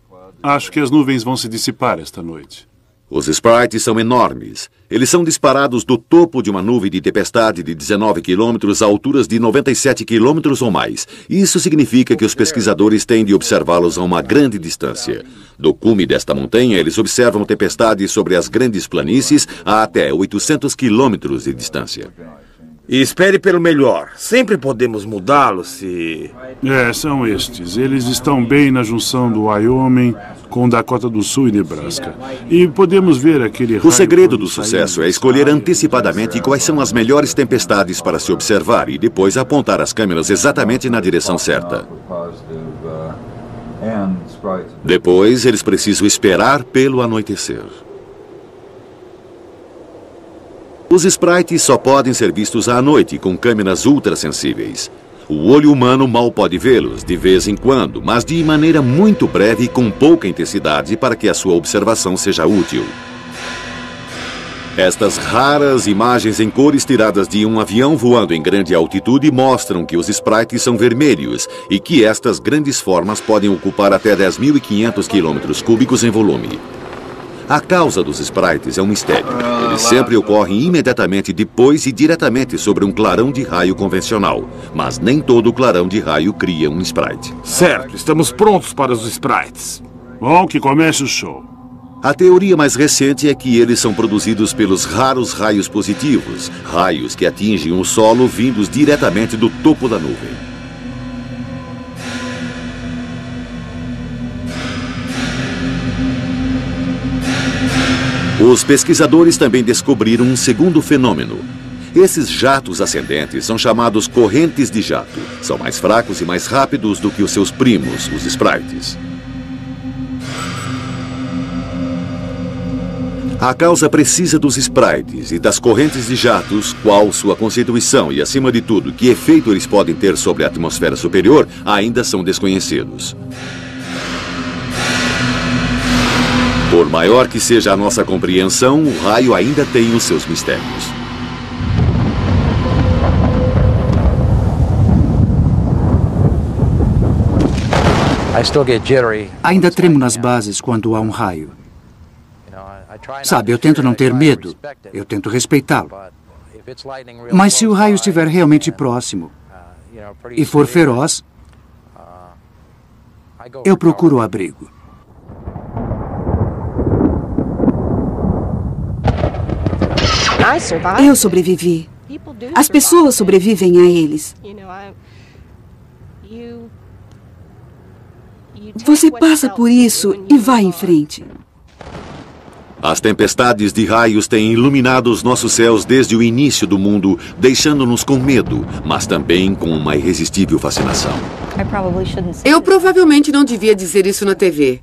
Acho que as nuvens vão se dissipar esta noite. Os sprites são enormes. Eles são disparados do topo de uma nuvem de tempestade de 19 quilômetros a alturas de 97 quilômetros ou mais. Isso significa que os pesquisadores têm de observá-los a uma grande distância. Do cume desta montanha, eles observam tempestades sobre as grandes planícies a até 800 quilômetros de distância. E espere pelo melhor. Sempre podemos mudá-los se... São estes. Eles estão bem na junção do Wyoming com Dakota do Sul e Nebraska. E podemos ver aquele... O segredo do sucesso é escolher antecipadamente quais são as melhores tempestades para se observar e depois apontar as câmeras exatamente na direção certa. Depois, eles precisam esperar pelo anoitecer. Os sprites só podem ser vistos à noite com câmeras ultrassensíveis. O olho humano mal pode vê-los de vez em quando, mas de maneira muito breve e com pouca intensidade para que a sua observação seja útil. Estas raras imagens em cores tiradas de um avião voando em grande altitude mostram que os sprites são vermelhos e que estas grandes formas podem ocupar até 10.500 quilômetros cúbicos em volume. A causa dos sprites é um mistério. Eles sempre ocorrem imediatamente depois e diretamente sobre um clarão de raio convencional. Mas nem todo clarão de raio cria um sprite. Certo, estamos prontos para os sprites. Bom, que comece o show. A teoria mais recente é que eles são produzidos pelos raros raios positivos, raios que atingem o solo vindos diretamente do topo da nuvem. Os pesquisadores também descobriram um segundo fenômeno. Esses jatos ascendentes são chamados correntes de jato. São mais fracos e mais rápidos do que os seus primos, os sprites. A causa precisa dos sprites e das correntes de jatos, qual sua constituição e, acima de tudo, que efeito eles podem ter sobre a atmosfera superior, ainda são desconhecidos. Por maior que seja a nossa compreensão, o raio ainda tem os seus mistérios. Ainda tremo nas bases quando há um raio. Sabe, eu tento não ter medo, eu tento respeitá-lo. Mas se o raio estiver realmente próximo e for feroz, eu procuro abrigo. Eu sobrevivi. As pessoas sobrevivem a eles. Você passa por isso e vai em frente. As tempestades de raios têm iluminado os nossos céus desde o início do mundo, deixando-nos com medo, mas também com uma irresistível fascinação. Eu provavelmente não devia dizer isso na TV.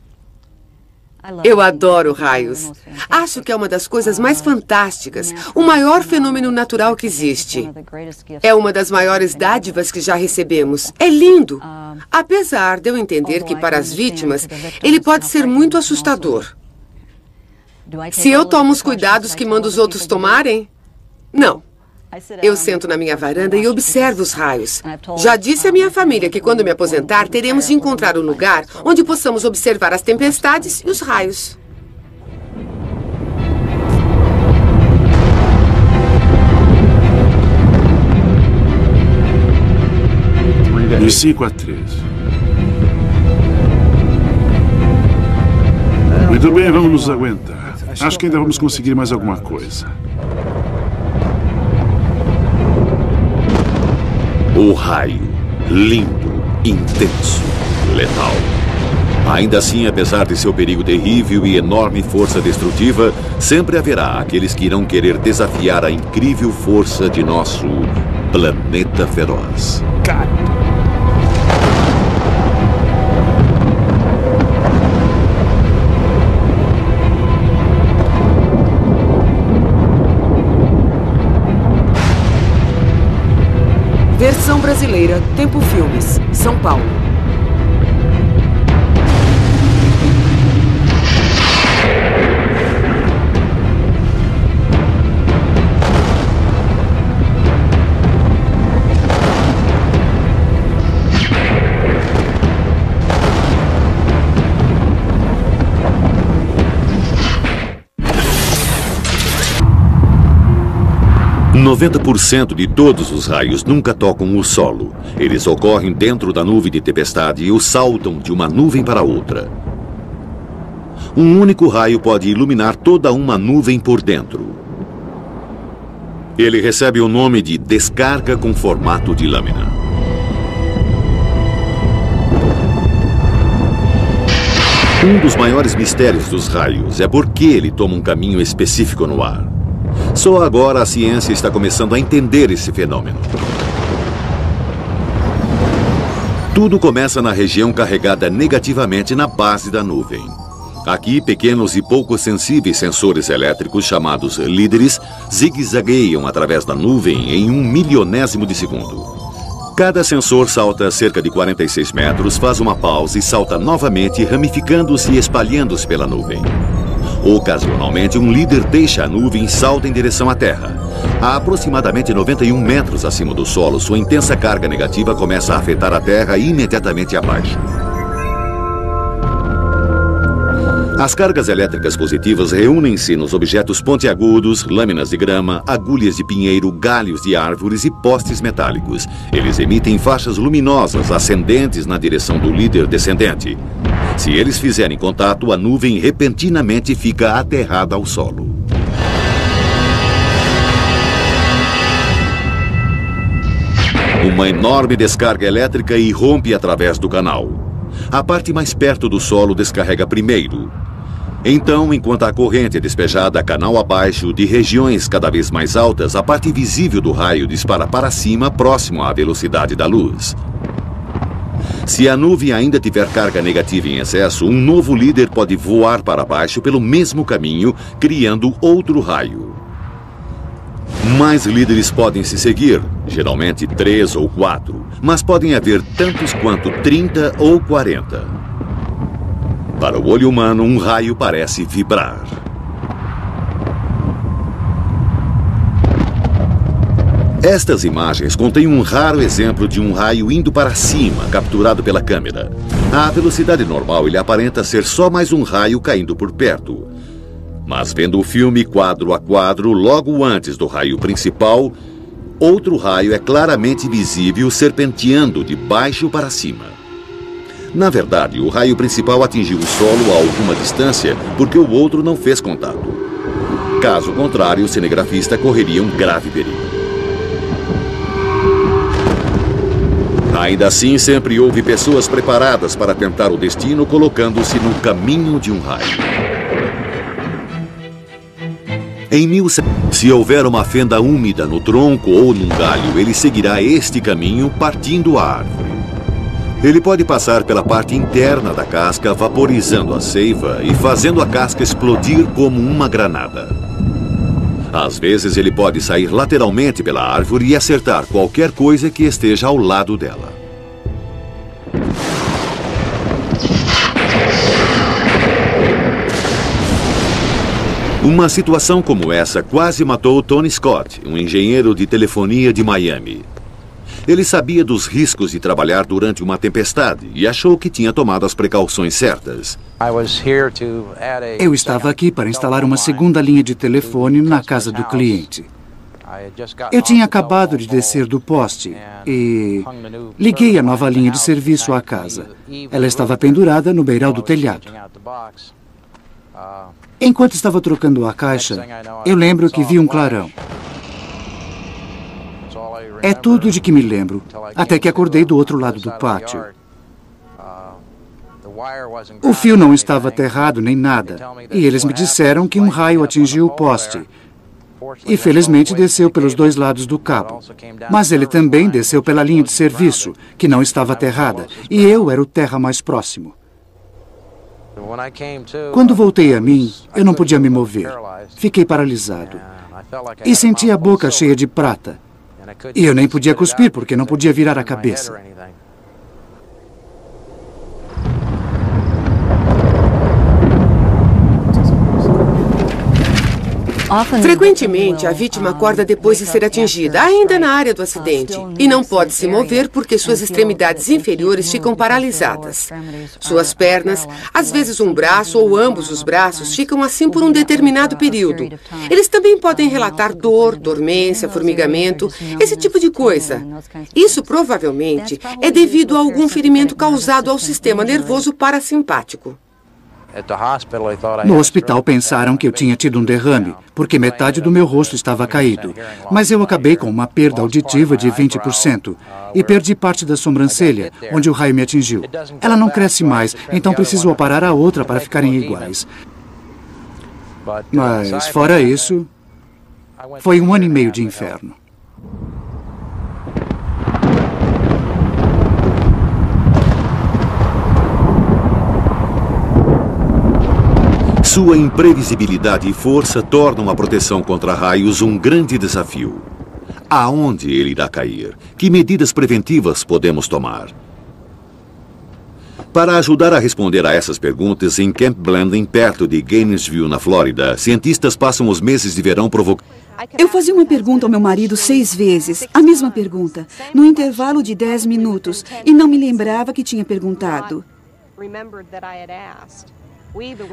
Eu adoro raios. Acho que é uma das coisas mais fantásticas, o maior fenômeno natural que existe. É uma das maiores dádivas que já recebemos. É lindo. Apesar de eu entender que para as vítimas, ele pode ser muito assustador. Se eu tomo os cuidados que mando os outros tomarem? Não. Eu sento na minha varanda e observo os raios. Já disse à minha família que quando me aposentar, teremos de encontrar um lugar onde possamos observar as tempestades e os raios. De 5 a 13. Muito bem, vamos nos aguentar. Acho que ainda vamos conseguir mais alguma coisa. O raio, lindo, intenso, letal. Ainda assim, apesar de seu perigo terrível e enorme força destrutiva, sempre haverá aqueles que irão querer desafiar a incrível força de nosso planeta feroz. Versão brasileira, Tempo Filmes, São Paulo. – 90% de todos os raios nunca tocam o solo. Eles ocorrem dentro da nuvem de tempestade e o saltam de uma nuvem para outra. Um único raio pode iluminar toda uma nuvem por dentro. Ele recebe o nome de descarga com formato de lâmina. Um dos maiores mistérios dos raios é por que ele toma um caminho específico no ar. Só agora a ciência está começando a entender esse fenômeno. Tudo começa na região carregada negativamente na base da nuvem. Aqui, pequenos e pouco sensíveis sensores elétricos chamados líderes zigue-zagueiam através da nuvem em 1/1000º de segundo. Cada sensor salta cerca de 46 metros, faz uma pausa e salta novamente, ramificando-se e espalhando-se pela nuvem. Ocasionalmente, um líder deixa a nuvem e salta em direção à Terra. A aproximadamente 91 metros acima do solo, sua intensa carga negativa começa a afetar a Terra imediatamente abaixo. As cargas elétricas positivas reúnem-se nos objetos pontiagudos, lâminas de grama, agulhas de pinheiro, galhos de árvores e postes metálicos. Eles emitem faixas luminosas ascendentes na direção do líder descendente. Se eles fizerem contato, a nuvem repentinamente fica aterrada ao solo. Uma enorme descarga elétrica irrompe através do canal. A parte mais perto do solo descarrega primeiro. Então, enquanto a corrente é despejada canal abaixo de regiões cada vez mais altas, a parte visível do raio dispara para cima, próximo à velocidade da luz. Se a nuvem ainda tiver carga negativa em excesso, um novo líder pode voar para baixo pelo mesmo caminho, criando outro raio. Mais líderes podem se seguir, geralmente 3 ou 4, mas podem haver tantos quanto 30 ou 40. Para o olho humano, um raio parece vibrar. Estas imagens contêm um raro exemplo de um raio indo para cima, capturado pela câmera. À velocidade normal, ele aparenta ser só mais um raio caindo por perto. Mas vendo o filme quadro a quadro, logo antes do raio principal, outro raio é claramente visível serpenteando de baixo para cima. Na verdade, o raio principal atingiu o solo a alguma distância porque o outro não fez contato. Caso contrário, o cinegrafista correria um grave perigo. Ainda assim, sempre houve pessoas preparadas para tentar o destino, colocando-se no caminho de um raio. Se houver uma fenda úmida no tronco ou num galho, ele seguirá este caminho partindo a árvore. Ele pode passar pela parte interna da casca, vaporizando a seiva e fazendo a casca explodir como uma granada. Às vezes, ele pode sair lateralmente pela árvore e acertar qualquer coisa que esteja ao lado dela. Uma situação como essa quase matou Tony Scott, um engenheiro de telefonia de Miami. Ele sabia dos riscos de trabalhar durante uma tempestade e achou que tinha tomado as precauções certas. Eu estava aqui para instalar uma segunda linha de telefone na casa do cliente. Eu tinha acabado de descer do poste e liguei a nova linha de serviço à casa. Ela estava pendurada no beiral do telhado. Enquanto estava trocando a caixa, eu lembro que vi um clarão. É tudo de que me lembro, até que acordei do outro lado do pátio. O fio não estava aterrado nem nada, e eles me disseram que um raio atingiu o poste. E felizmente desceu pelos dois lados do cabo. Mas ele também desceu pela linha de serviço, que não estava aterrada, e eu era o terra mais próximo. Quando voltei a mim, eu não podia me mover. Fiquei paralisado. E senti a boca cheia de prata. E eu nem podia cuspir, porque não podia virar a cabeça. Frequentemente, a vítima acorda depois de ser atingida, ainda na área do acidente, e não pode se mover porque suas extremidades inferiores ficam paralisadas. Suas pernas, às vezes um braço ou ambos os braços, ficam assim por um determinado período. Eles também podem relatar dor, dormência, formigamento, esse tipo de coisa. Isso provavelmente é devido a algum ferimento causado ao sistema nervoso parasimpático. No hospital pensaram que eu tinha tido um derrame, porque metade do meu rosto estava caído. Mas eu acabei com uma perda auditiva de 20% e perdi parte da sobrancelha, onde o raio me atingiu. Ela não cresce mais, então preciso aparar a outra para ficarem iguais. Mas, fora isso, foi 1 ano e meio de inferno. Sua imprevisibilidade e força tornam a proteção contra raios um grande desafio. Aonde ele irá cair? Que medidas preventivas podemos tomar? Para ajudar a responder a essas perguntas, em Camp Blanding, perto de Gainesville, na Flórida, cientistas passam os meses de verão provocando... Eu fazia uma pergunta ao meu marido 6 vezes, a mesma pergunta, no intervalo de 10 minutos, e não me lembrava que tinha perguntado.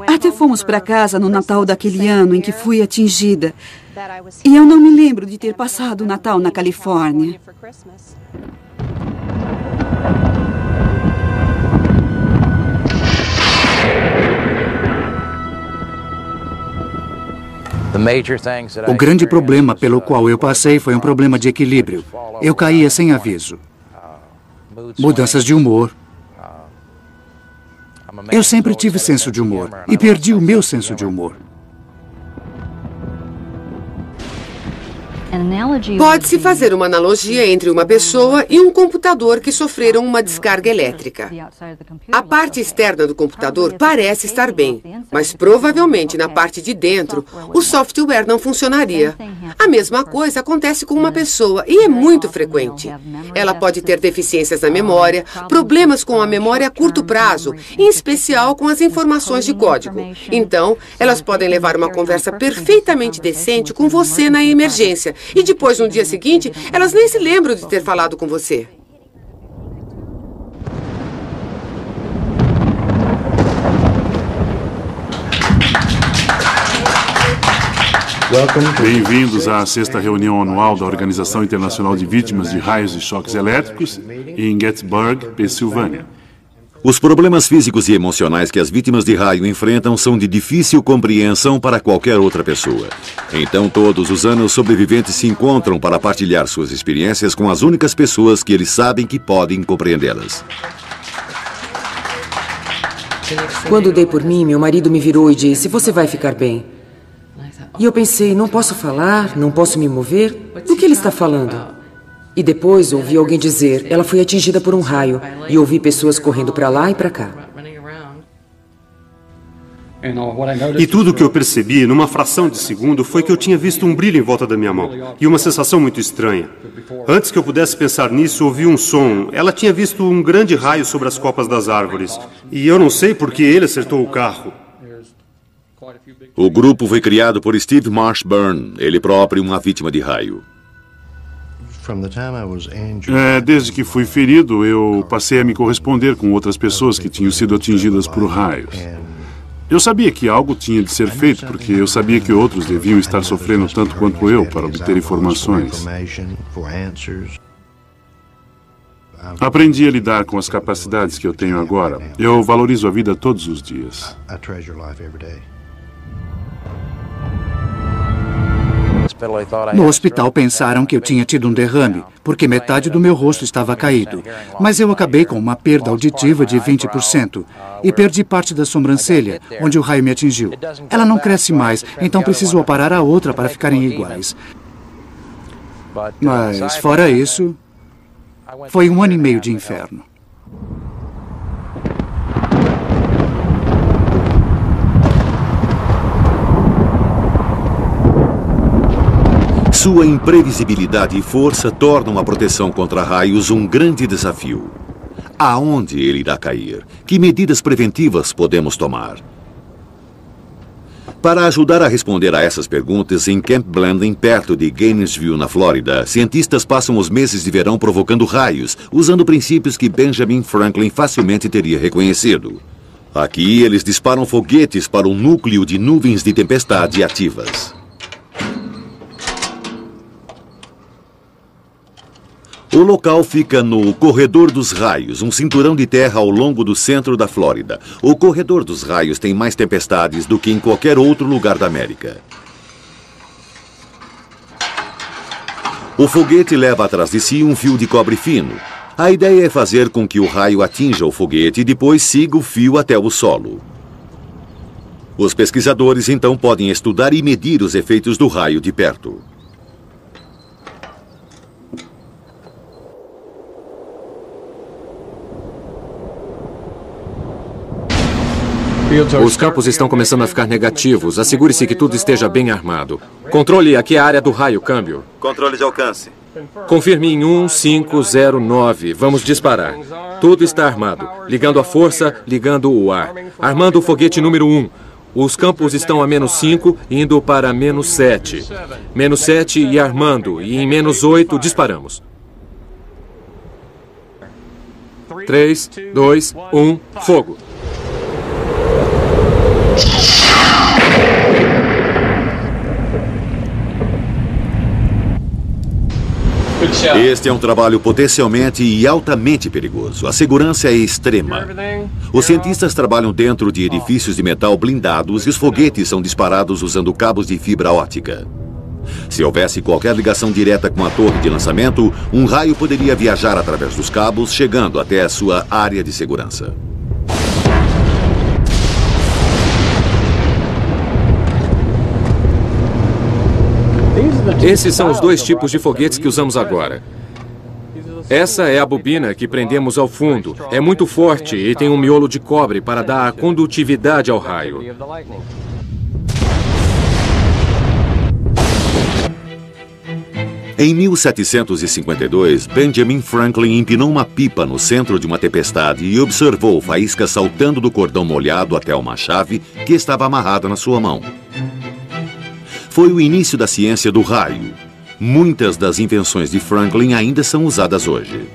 Até fomos para casa no Natal daquele ano em que fui atingida. E eu não me lembro de ter passado o Natal na Califórnia. O grande problema pelo qual eu passei foi um problema de equilíbrio. Eu caía sem aviso. Mudanças de humor. Eu sempre tive senso de humor e perdi o meu senso de humor. Pode-se fazer uma analogia entre uma pessoa e um computador que sofreram uma descarga elétrica. A parte externa do computador parece estar bem, mas provavelmente na parte de dentro o software não funcionaria. A mesma coisa acontece com uma pessoa e é muito frequente. Ela pode ter deficiências na memória, problemas com a memória a curto prazo, em especial com as informações de código. Então, elas podem levar uma conversa perfeitamente decente com você na emergência. E depois, no dia seguinte, elas nem se lembram de ter falado com você. Bem-vindos à 6ª reunião anual da Organização Internacional de Vítimas de Raios e Choques Elétricos em Gettysburg, Pensilvânia. Os problemas físicos e emocionais que as vítimas de raio enfrentam são de difícil compreensão para qualquer outra pessoa. Então, todos os anos, sobreviventes se encontram para partilhar suas experiências com as únicas pessoas que eles sabem que podem compreendê-las. Quando dei por mim, meu marido me virou e disse: "Você vai ficar bem." E eu pensei: não posso falar, não posso me mover. Do que ele está falando? E depois ouvi alguém dizer, ela foi atingida por um raio. E ouvi pessoas correndo para lá e para cá. E tudo o que eu percebi, numa fração de segundo, foi que eu tinha visto um brilho em volta da minha mão. E uma sensação muito estranha. Antes que eu pudesse pensar nisso, ouvi um som. Ela tinha visto um grande raio sobre as copas das árvores. E eu não sei por que ele acertou o carro. O grupo foi criado por Steve Marshburn, ele próprio uma vítima de raio. Desde que fui ferido, eu passei a me corresponder com outras pessoas que tinham sido atingidas por raios. Eu sabia que algo tinha de ser feito, porque eu sabia que outros deviam estar sofrendo tanto quanto eu para obter informações. Aprendi a lidar com as capacidades que eu tenho agora. Eu valorizo a vida todos os dias. No hospital pensaram que eu tinha tido um derrame, porque metade do meu rosto estava caído. Mas eu acabei com uma perda auditiva de 20% e perdi parte da sobrancelha, onde o raio me atingiu. Ela não cresce mais, então preciso aparar a outra para ficarem iguais. Mas, fora isso, foi 1 ano e meio de inferno. Sua imprevisibilidade e força tornam a proteção contra raios um grande desafio. Aonde ele irá cair? Que medidas preventivas podemos tomar? Para ajudar a responder a essas perguntas, em Camp Blanding, perto de Gainesville, na Flórida, cientistas passam os meses de verão provocando raios, usando princípios que Benjamin Franklin facilmente teria reconhecido. Aqui, eles disparam foguetes para um núcleo de nuvens de tempestade ativas. O local fica no Corredor dos Raios, um cinturão de terra ao longo do centro da Flórida. O Corredor dos Raios tem mais tempestades do que em qualquer outro lugar da América. O foguete leva atrás de si um fio de cobre fino. A ideia é fazer com que o raio atinja o foguete e depois siga o fio até o solo. Os pesquisadores então podem estudar e medir os efeitos do raio de perto. Os campos estão começando a ficar negativos. Assegure-se que tudo esteja bem armado. Controle, aqui é a área do raio, câmbio. Controle de alcance. Confirme em 1509. Vamos disparar. Tudo está armado. Ligando a força, ligando o ar. Armando o foguete número 1. Os campos estão a -5, indo para -7. -7 e armando. E em -8, disparamos. 3, 2, 1, fogo. Este é um trabalho potencialmente e altamente perigoso. A segurança é extrema. Os cientistas trabalham dentro de edifícios de metal blindados e os foguetes são disparados usando cabos de fibra óptica. Se houvesse qualquer ligação direta com a torre de lançamento, um raio poderia viajar através dos cabos, chegando até a sua área de segurança. Esses são os 2 tipos de foguetes que usamos agora. Essa é a bobina que prendemos ao fundo. É muito forte e tem um miolo de cobre para dar a condutividade ao raio. Em 1752, Benjamin Franklin empinou uma pipa no centro de uma tempestade e observou faíscas saltando do cordão molhado até uma chave que estava amarrada na sua mão. Foi o início da ciência do raio. Muitas das invenções de Franklin ainda são usadas hoje.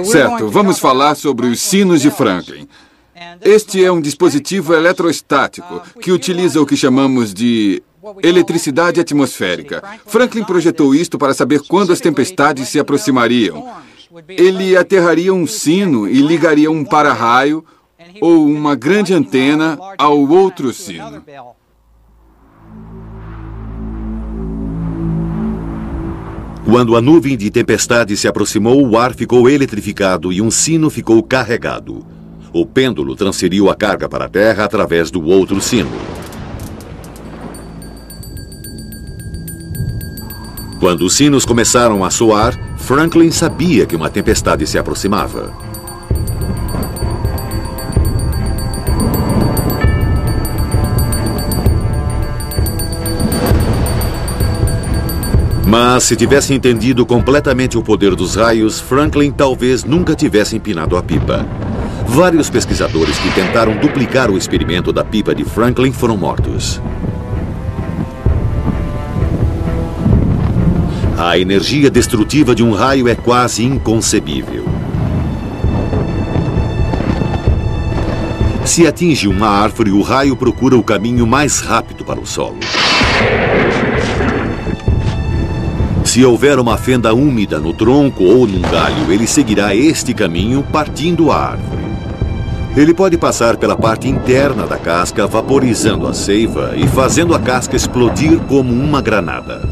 Certo, vamos falar sobre os sinos de Franklin. Este é um dispositivo eletrostático que utiliza o que chamamos de eletricidade atmosférica. Franklin projetou isto para saber quando as tempestades se aproximariam. Ele aterraria um sino e ligaria um para-raio ou uma grande antena ao outro sino. Quando a nuvem de tempestade se aproximou, o ar ficou eletrificado e um sino ficou carregado. O pêndulo transferiu a carga para a terra através do outro sino. Quando os sinos começaram a soar, Franklin sabia que uma tempestade se aproximava. Mas se tivesse entendido completamente o poder dos raios, Franklin talvez nunca tivesse empinado a pipa. Vários pesquisadores que tentaram duplicar o experimento da pipa de Franklin foram mortos. A energia destrutiva de um raio é quase inconcebível. Se atinge uma árvore, o raio procura o caminho mais rápido para o solo. Se houver uma fenda úmida no tronco ou num galho, ele seguirá este caminho partindo a árvore. Ele pode passar pela parte interna da casca, vaporizando a seiva e fazendo a casca explodir como uma granada.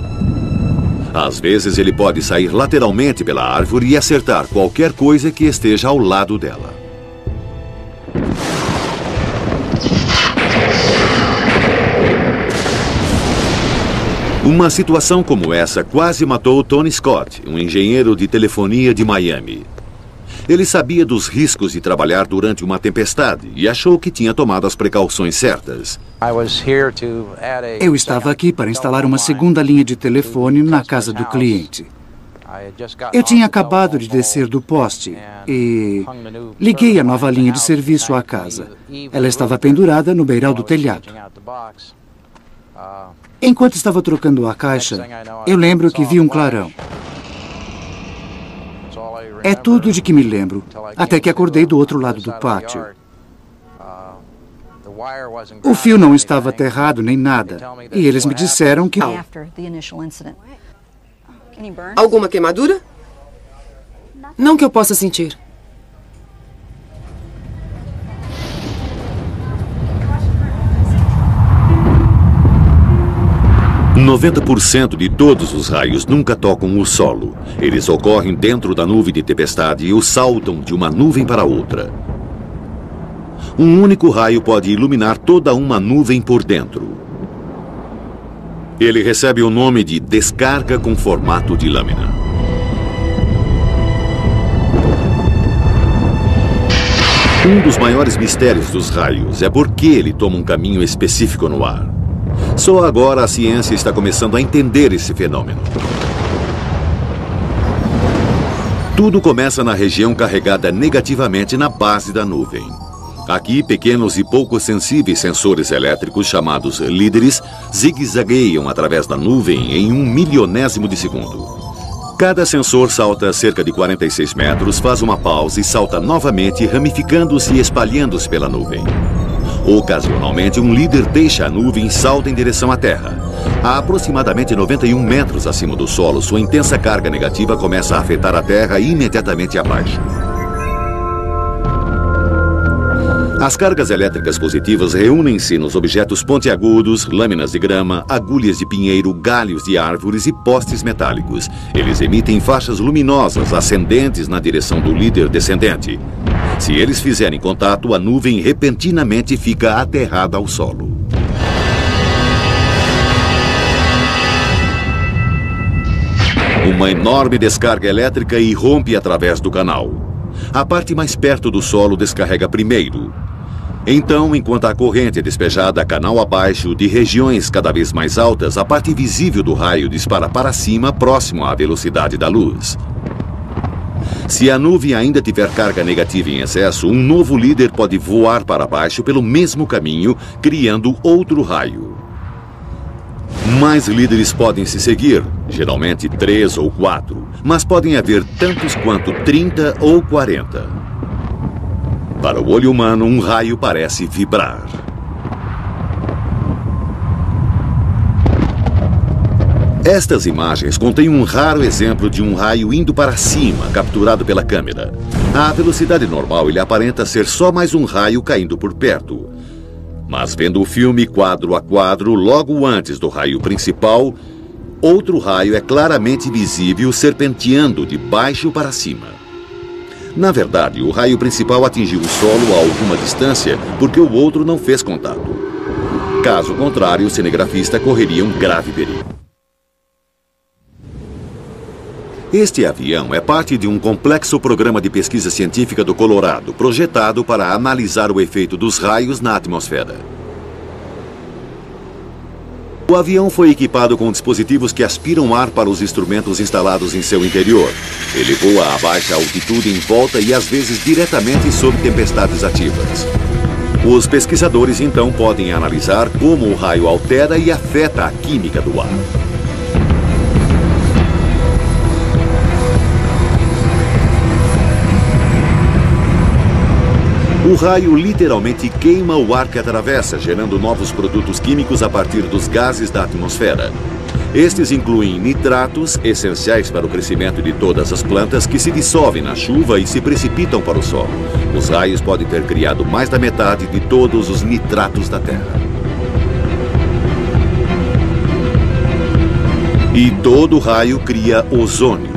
Às vezes ele pode sair lateralmente pela árvore e acertar qualquer coisa que esteja ao lado dela. Uma situação como essa quase matou Tony Scott, um engenheiro de telefonia de Miami. Ele sabia dos riscos de trabalhar durante uma tempestade e achou que tinha tomado as precauções certas. Eu estava aqui para instalar uma segunda linha de telefone na casa do cliente. Eu tinha acabado de descer do poste e liguei a nova linha de serviço à casa. Ela estava pendurada no beiral do telhado. Enquanto estava trocando a caixa, eu lembro que vi um clarão. É tudo de que me lembro, até que acordei do outro lado do pátio. O fio não estava aterrado nem nada, e eles me disseram que... Alguma queimadura? Não que eu possa sentir. – 90% de todos os raios nunca tocam o solo. Eles ocorrem dentro da nuvem de tempestade e saltam de uma nuvem para outra. Um único raio pode iluminar toda uma nuvem por dentro. Ele recebe o nome de descarga com formato de lâmina. Um dos maiores mistérios dos raios é por que ele toma um caminho específico no ar. Só agora a ciência está começando a entender esse fenômeno. Tudo começa na região carregada negativamente na base da nuvem. Aqui, pequenos e pouco sensíveis sensores elétricos chamados líderes zigue-zagueiam através da nuvem em 1/1000º de segundo. Cada sensor salta cerca de 46 metros, faz uma pausa e salta novamente, ramificando-se e espalhando-se pela nuvem. Ocasionalmente, um líder deixa a nuvem e salta em direção à Terra. A aproximadamente 91 metros acima do solo, sua intensa carga negativa começa a afetar a Terra imediatamente abaixo. As cargas elétricas positivas reúnem-se nos objetos pontiagudos, lâminas de grama, agulhas de pinheiro, galhos de árvores e postes metálicos. Eles emitem faixas luminosas ascendentes na direção do líder descendente. Se eles fizerem contato, a nuvem repentinamente fica aterrada ao solo. Uma enorme descarga elétrica irrompe através do canal. A parte mais perto do solo descarrega primeiro. Então, enquanto a corrente é despejada canal abaixo de regiões cada vez mais altas, a parte visível do raio dispara para cima, próximo à velocidade da luz. Se a nuvem ainda tiver carga negativa em excesso, um novo líder pode voar para baixo pelo mesmo caminho, criando outro raio. Mais líderes podem se seguir, geralmente 3 ou 4, mas podem haver tantos quanto 30 ou 40. Para o olho humano, um raio parece vibrar. Estas imagens contêm um raro exemplo de um raio indo para cima, capturado pela câmera. À velocidade normal, ele aparenta ser só mais um raio caindo por perto. Mas vendo o filme quadro a quadro, logo antes do raio principal, outro raio é claramente visível serpenteando de baixo para cima. Na verdade, o raio principal atingiu o solo a alguma distância porque o outro não fez contato. Caso contrário, o cinegrafista correria um grave perigo. Este avião é parte de um complexo programa de pesquisa científica do Colorado, projetado para analisar o efeito dos raios na atmosfera. O avião foi equipado com dispositivos que aspiram ar para os instrumentos instalados em seu interior. Ele voa a baixa altitude em volta e às vezes diretamente sob tempestades ativas. Os pesquisadores então podem analisar como o raio altera e afeta a química do ar. O raio literalmente queima o ar que atravessa, gerando novos produtos químicos a partir dos gases da atmosfera. Estes incluem nitratos, essenciais para o crescimento de todas as plantas, que se dissolvem na chuva e se precipitam para o solo. Os raios podem ter criado mais da metade de todos os nitratos da Terra. E todo raio cria ozônio.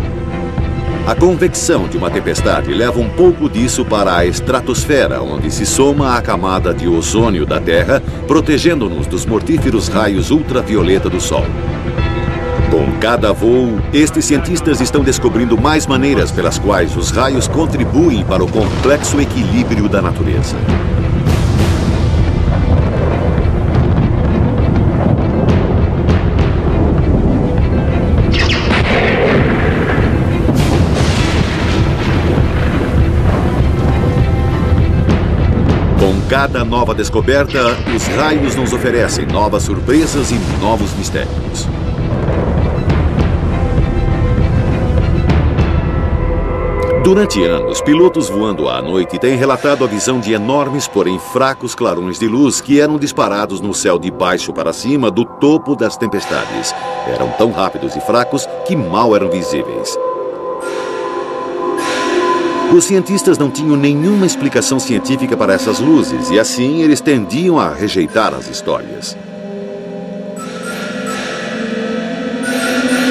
A convecção de uma tempestade leva um pouco disso para a estratosfera, onde se soma à camada de ozônio da Terra, protegendo-nos dos mortíferos raios ultravioleta do Sol. Com cada voo, estes cientistas estão descobrindo mais maneiras pelas quais os raios contribuem para o complexo equilíbrio da natureza. Com cada nova descoberta, os raios nos oferecem novas surpresas e novos mistérios. Durante anos, pilotos voando à noite têm relatado a visão de enormes, porém fracos clarões de luz que eram disparados no céu de baixo para cima do topo das tempestades. Eram tão rápidos e fracos que mal eram visíveis. Os cientistas não tinham nenhuma explicação científica para essas luzes e, assim, eles tendiam a rejeitar as histórias.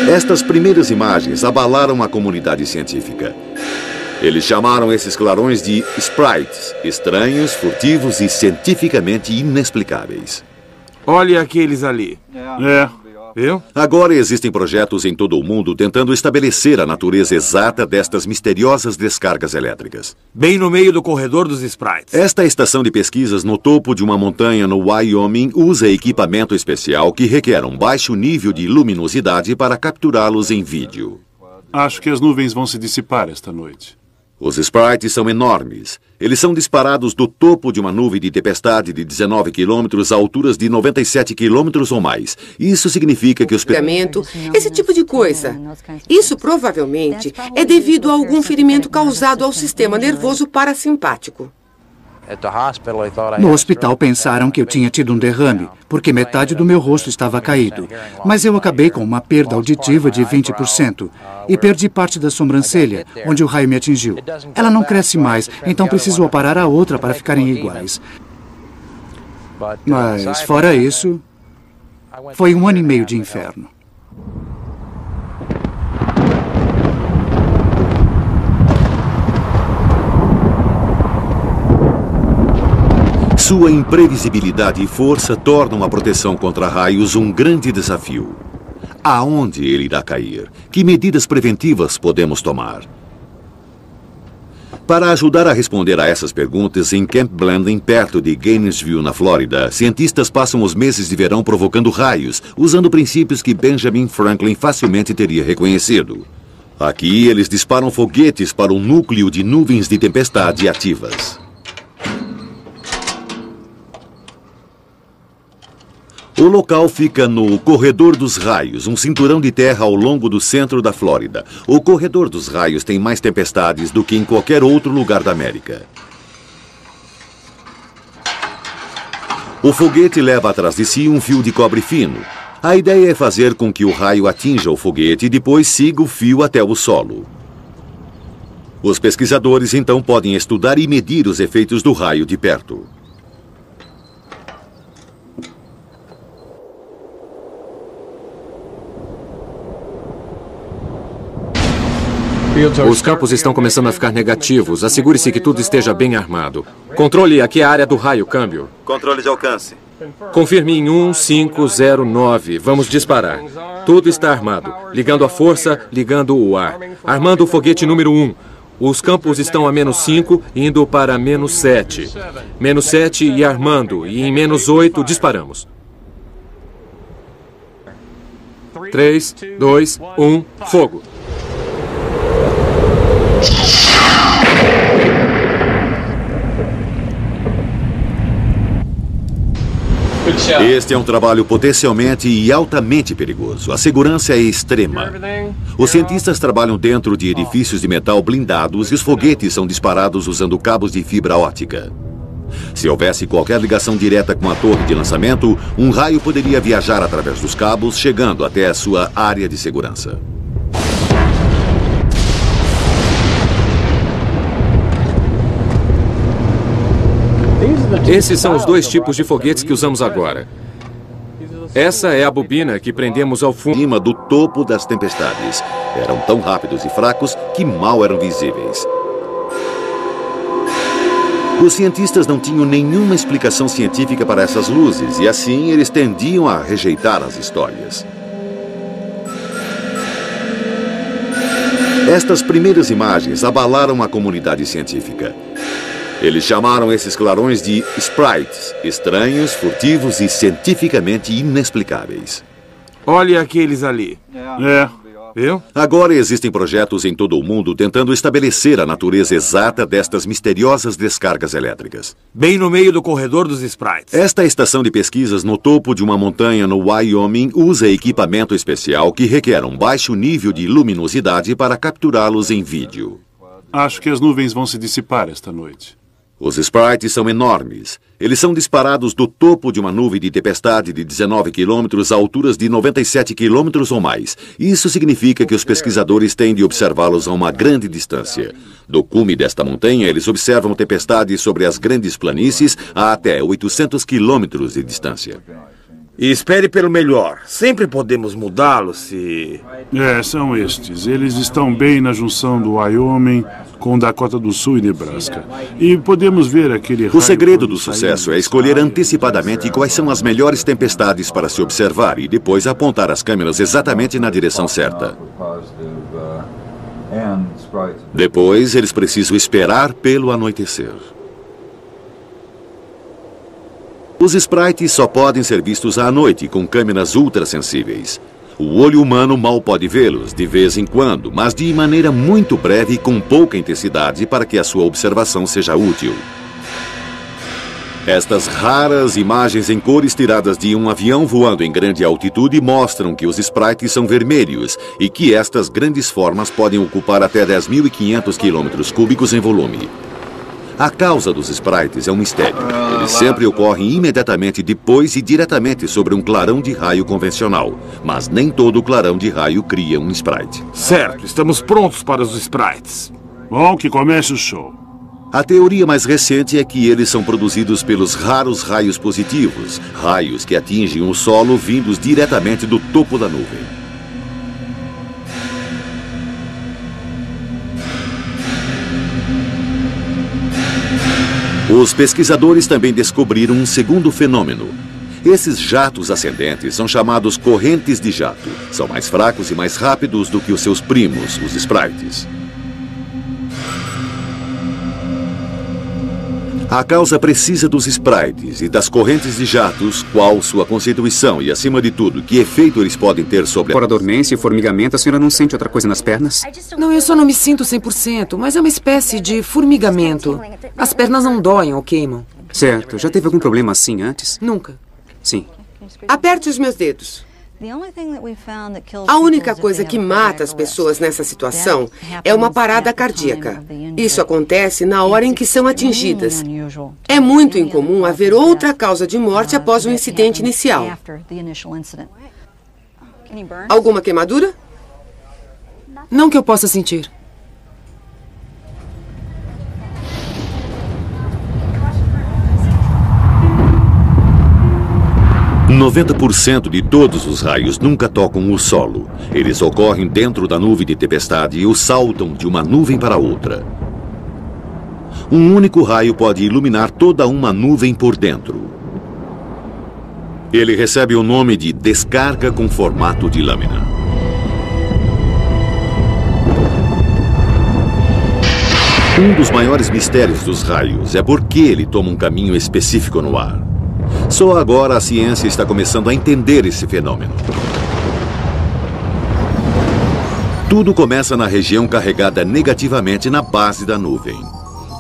Estas primeiras imagens abalaram a comunidade científica. Eles chamaram esses clarões de sprites, estranhos, furtivos e cientificamente inexplicáveis. Olhe aqueles ali. Viu? Agora existem projetos em todo o mundo tentando estabelecer a natureza exata destas misteriosas descargas elétricas. Bem no meio do corredor dos sprites. Esta estação de pesquisas no topo de uma montanha no Wyoming usa equipamento especial que requer um baixo nível de luminosidade para capturá-los em vídeo. Acho que as nuvens vão se dissipar esta noite. Os sprites são enormes. Eles são disparados do topo de uma nuvem de tempestade de 19 quilômetros a alturas de 97 quilômetros ou mais. Isso significa que os... Esse tipo de coisa. Isso provavelmente é devido a algum ferimento causado ao sistema nervoso parasimpático. No hospital pensaram que eu tinha tido um derrame, porque metade do meu rosto estava caído. Mas eu acabei com uma perda auditiva de 20% e perdi parte da sobrancelha, onde o raio me atingiu. Ela não cresce mais, então preciso aparar a outra para ficarem iguais. Mas, fora isso, foi 1 ano e meio de inferno. Sua imprevisibilidade e força tornam a proteção contra raios um grande desafio. Aonde ele irá cair? Que medidas preventivas podemos tomar? Para ajudar a responder a essas perguntas, em Camp Blanding, perto de Gainesville, na Flórida, cientistas passam os meses de verão provocando raios, usando princípios que Benjamin Franklin facilmente teria reconhecido. Aqui, eles disparam foguetes para um núcleo de nuvens de tempestade ativas. O local fica no Corredor dos Raios, um cinturão de terra ao longo do centro da Flórida. O Corredor dos Raios tem mais tempestades do que em qualquer outro lugar da América. O foguete leva atrás de si um fio de cobre fino. A ideia é fazer com que o raio atinja o foguete e depois siga o fio até o solo. Os pesquisadores então podem estudar e medir os efeitos do raio de perto. Os campos estão começando a ficar negativos. Assegure-se que tudo esteja bem armado. Controle, aqui é a área do raio, câmbio. Controle de alcance. Confirme em 1509. Vamos disparar. Tudo está armado. Ligando a força, ligando o ar. Armando o foguete número 1. Os campos estão a -5, indo para -7. -7 e armando. E em -8, disparamos. 3, 2, 1, fogo. Este é um trabalho potencialmente e altamente perigoso. A segurança é extrema. Os cientistas trabalham dentro de edifícios de metal blindados e os foguetes são disparados usando cabos de fibra óptica. Se houvesse qualquer ligação direta com a torre de lançamento, um raio poderia viajar através dos cabos, chegando até a sua área de segurança. Esses são os dois tipos de foguetes que usamos agora. Essa é a bobina que prendemos ao fundo. Cima do topo das tempestades. Eram tão rápidos e fracos que mal eram visíveis. Os cientistas não tinham nenhuma explicação científica para essas luzes e assim eles tendiam a rejeitar as histórias. Estas primeiras imagens abalaram a comunidade científica. Eles chamaram esses clarões de sprites, estranhos, furtivos e cientificamente inexplicáveis. Olhe aqueles ali. Viu? Agora existem projetos em todo o mundo tentando estabelecer a natureza exata destas misteriosas descargas elétricas. Bem no meio do corredor dos sprites. Esta estação de pesquisas no topo de uma montanha no Wyoming usa equipamento especial que requer um baixo nível de luminosidade para capturá-los em vídeo. Acho que as nuvens vão se dissipar esta noite. Os sprites são enormes. Eles são disparados do topo de uma nuvem de tempestade de 19 quilômetros a alturas de 97 quilômetros ou mais. Isso significa que os pesquisadores têm de observá-los a uma grande distância. Do cume desta montanha, eles observam tempestades sobre as grandes planícies a até 800 quilômetros de distância. E espere pelo melhor. Sempre podemos mudá-los se... São estes. Eles estão bem na junção do Wyoming com Dakota do Sul e Nebraska. E podemos ver aquele raio... O segredo do sucesso é escolher antecipadamente quais são as melhores tempestades para se observar e depois apontar as câmeras exatamente na direção certa. Depois, eles precisam esperar pelo anoitecer. Os sprites só podem ser vistos à noite com câmeras ultrassensíveis. O olho humano mal pode vê-los de vez em quando, mas de maneira muito breve e com pouca intensidade para que a sua observação seja útil. Estas raras imagens em cores tiradas de um avião voando em grande altitude mostram que os sprites são vermelhos e que estas grandes formas podem ocupar até 10.500 quilômetros cúbicos em volume. A causa dos sprites é um mistério. Eles sempre ocorrem imediatamente depois e diretamente sobre um clarão de raio convencional. Mas nem todo clarão de raio cria um sprite. Certo, estamos prontos para os sprites. Bom, que comece o show. A teoria mais recente é que eles são produzidos pelos raros raios positivos, raios que atingem o solo vindos diretamente do topo da nuvem. Os pesquisadores também descobriram um segundo fenômeno. Esses jatos ascendentes são chamados correntes de jato. São mais fracos e mais rápidos do que os seus primos, os sprites. A causa precisa dos sprites e das correntes de jatos, qual sua constituição e, acima de tudo, que efeito eles podem ter sobre... Fora dormência e formigamento, a senhora não sente outra coisa nas pernas? Não, eu só não me sinto 100%, mas é uma espécie de formigamento. As pernas não doem ou queimam. Certo. Já teve algum problema assim antes? Nunca. Sim. Aperte os meus dedos. A única coisa que mata as pessoas nessa situação é uma parada cardíaca. Isso acontece na hora em que são atingidas. É muito incomum haver outra causa de morte após o incidente inicial. Alguma queimadura? Não que eu possa sentir. 90% de todos os raios nunca tocam o solo. Eles ocorrem dentro da nuvem de tempestade ou saltam de uma nuvem para outra. Um único raio pode iluminar toda uma nuvem por dentro. Ele recebe o nome de descarga com formato de lâmina. Um dos maiores mistérios dos raios é por que ele toma um caminho específico no ar. Só agora a ciência está começando a entender esse fenômeno. Tudo começa na região carregada negativamente na base da nuvem.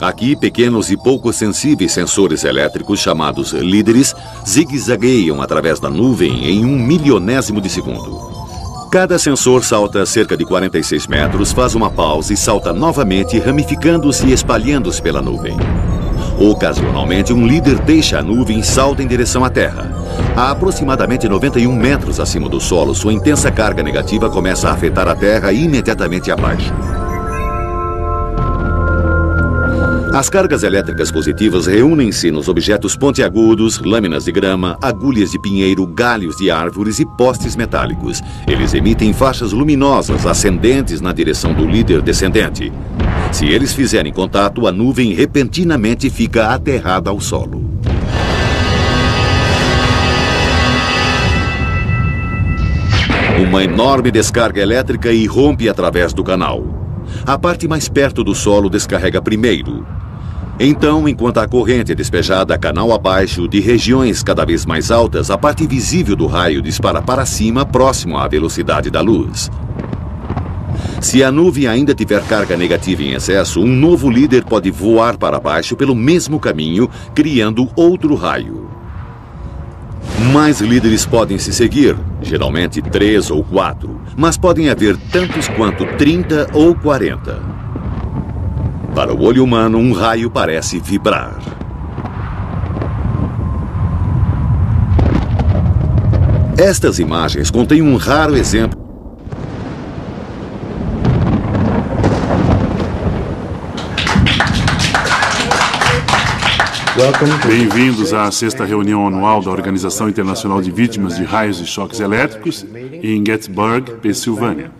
Aqui, pequenos e pouco sensíveis sensores elétricos chamados líderes zigue-zagueiam através da nuvem em 1/1000º de segundo. Cada sensor salta cerca de 46 metros, faz uma pausa e salta novamente, ramificando-se e espalhando-se pela nuvem. Ocasionalmente, um líder deixa a nuvem e salta em direção à Terra. A aproximadamente 91 metros acima do solo, sua intensa carga negativa começa a afetar a Terra imediatamente abaixo. As cargas elétricas positivas reúnem-se nos objetos pontiagudos, lâminas de grama, agulhas de pinheiro, galhos de árvores e postes metálicos. Eles emitem faixas luminosas ascendentes na direção do líder descendente. Se eles fizerem contato, a nuvem repentinamente fica aterrada ao solo. Uma enorme descarga elétrica irrompe através do canal. A parte mais perto do solo descarrega primeiro. Então, enquanto a corrente é despejada canal abaixo de regiões cada vez mais altas, a parte visível do raio dispara para cima, próximo à velocidade da luz. Se a nuvem ainda tiver carga negativa em excesso, um novo líder pode voar para baixo pelo mesmo caminho, criando outro raio. Mais líderes podem se seguir, geralmente 3 ou 4, mas podem haver tantos quanto 30 ou 40. Para o olho humano, um raio parece vibrar. Estas imagens contêm um raro exemplo. Bem-vindos à 6ª reunião anual da Organização Internacional de Vítimas de Raios e Choques Elétricos em Gettysburg, Pensilvânia.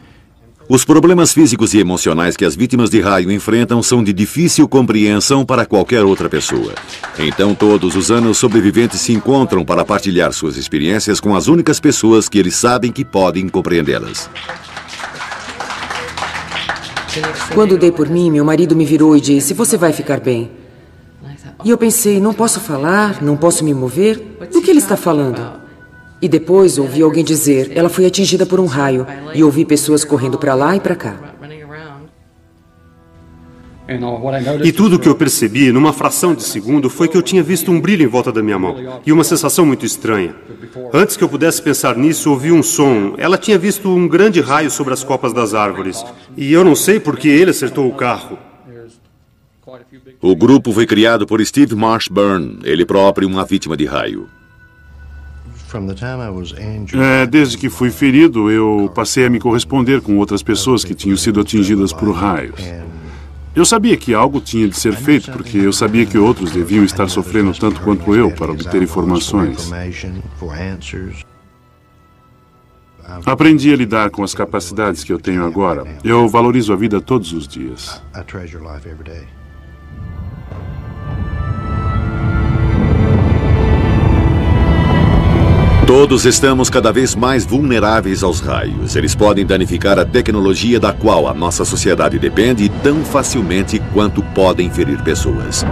Os problemas físicos e emocionais que as vítimas de raio enfrentam são de difícil compreensão para qualquer outra pessoa. Então, todos os anos, sobreviventes se encontram para partilhar suas experiências com as únicas pessoas que eles sabem que podem compreendê-las. Quando dei por mim, meu marido me virou e disse: "Você vai ficar bem." E eu pensei: não posso falar, não posso me mover. Do que ele está falando? E depois ouvi alguém dizer: ela foi atingida por um raio. E ouvi pessoas correndo para lá e para cá. E tudo o que eu percebi, numa fração de segundo, foi que eu tinha visto um brilho em volta da minha mão. E uma sensação muito estranha. Antes que eu pudesse pensar nisso, ouvi um som. Ela tinha visto um grande raio sobre as copas das árvores. E eu não sei por que ele acertou o carro. O grupo foi criado por Steve Marshburn, ele próprio uma vítima de raio. Desde que fui ferido, eu passei a me corresponder com outras pessoas que tinham sido atingidas por raios. Eu sabia que algo tinha de ser feito, porque eu sabia que outros deviam estar sofrendo tanto quanto eu para obter informações. Aprendi a lidar com as capacidades que eu tenho agora. Eu valorizo a vida todos os dias. Todos estamos cada vez mais vulneráveis aos raios. Eles podem danificar a tecnologia da qual a nossa sociedade depende tão facilmente quanto podem ferir pessoas.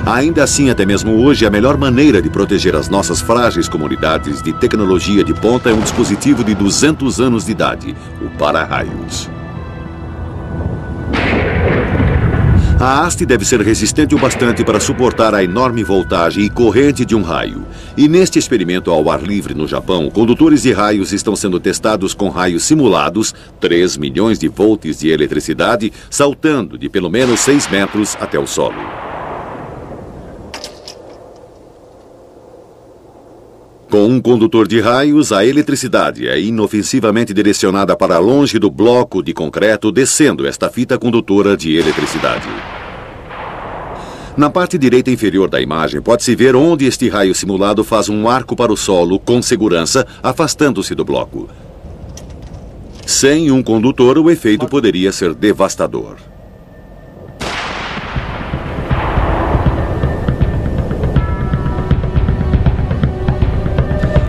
Ainda assim, até mesmo hoje, a melhor maneira de proteger as nossas frágeis comunidades de tecnologia de ponta é um dispositivo de 200 anos de idade, o para-raios. A haste deve ser resistente o bastante para suportar a enorme voltagem e corrente de um raio. E neste experimento ao ar livre no Japão, condutores de raios estão sendo testados com raios simulados, 3 milhões de volts de eletricidade, saltando de pelo menos 6 metros até o solo. Com um condutor de raios, a eletricidade é inofensivamente direcionada para longe do bloco de concreto, descendo esta fita condutora de eletricidade. Na parte direita inferior da imagem, pode-se ver onde este raio simulado faz um arco para o solo, com segurança, afastando-se do bloco. Sem um condutor, o efeito poderia ser devastador.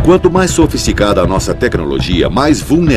Quanto mais sofisticada a nossa tecnologia, mais vulnerável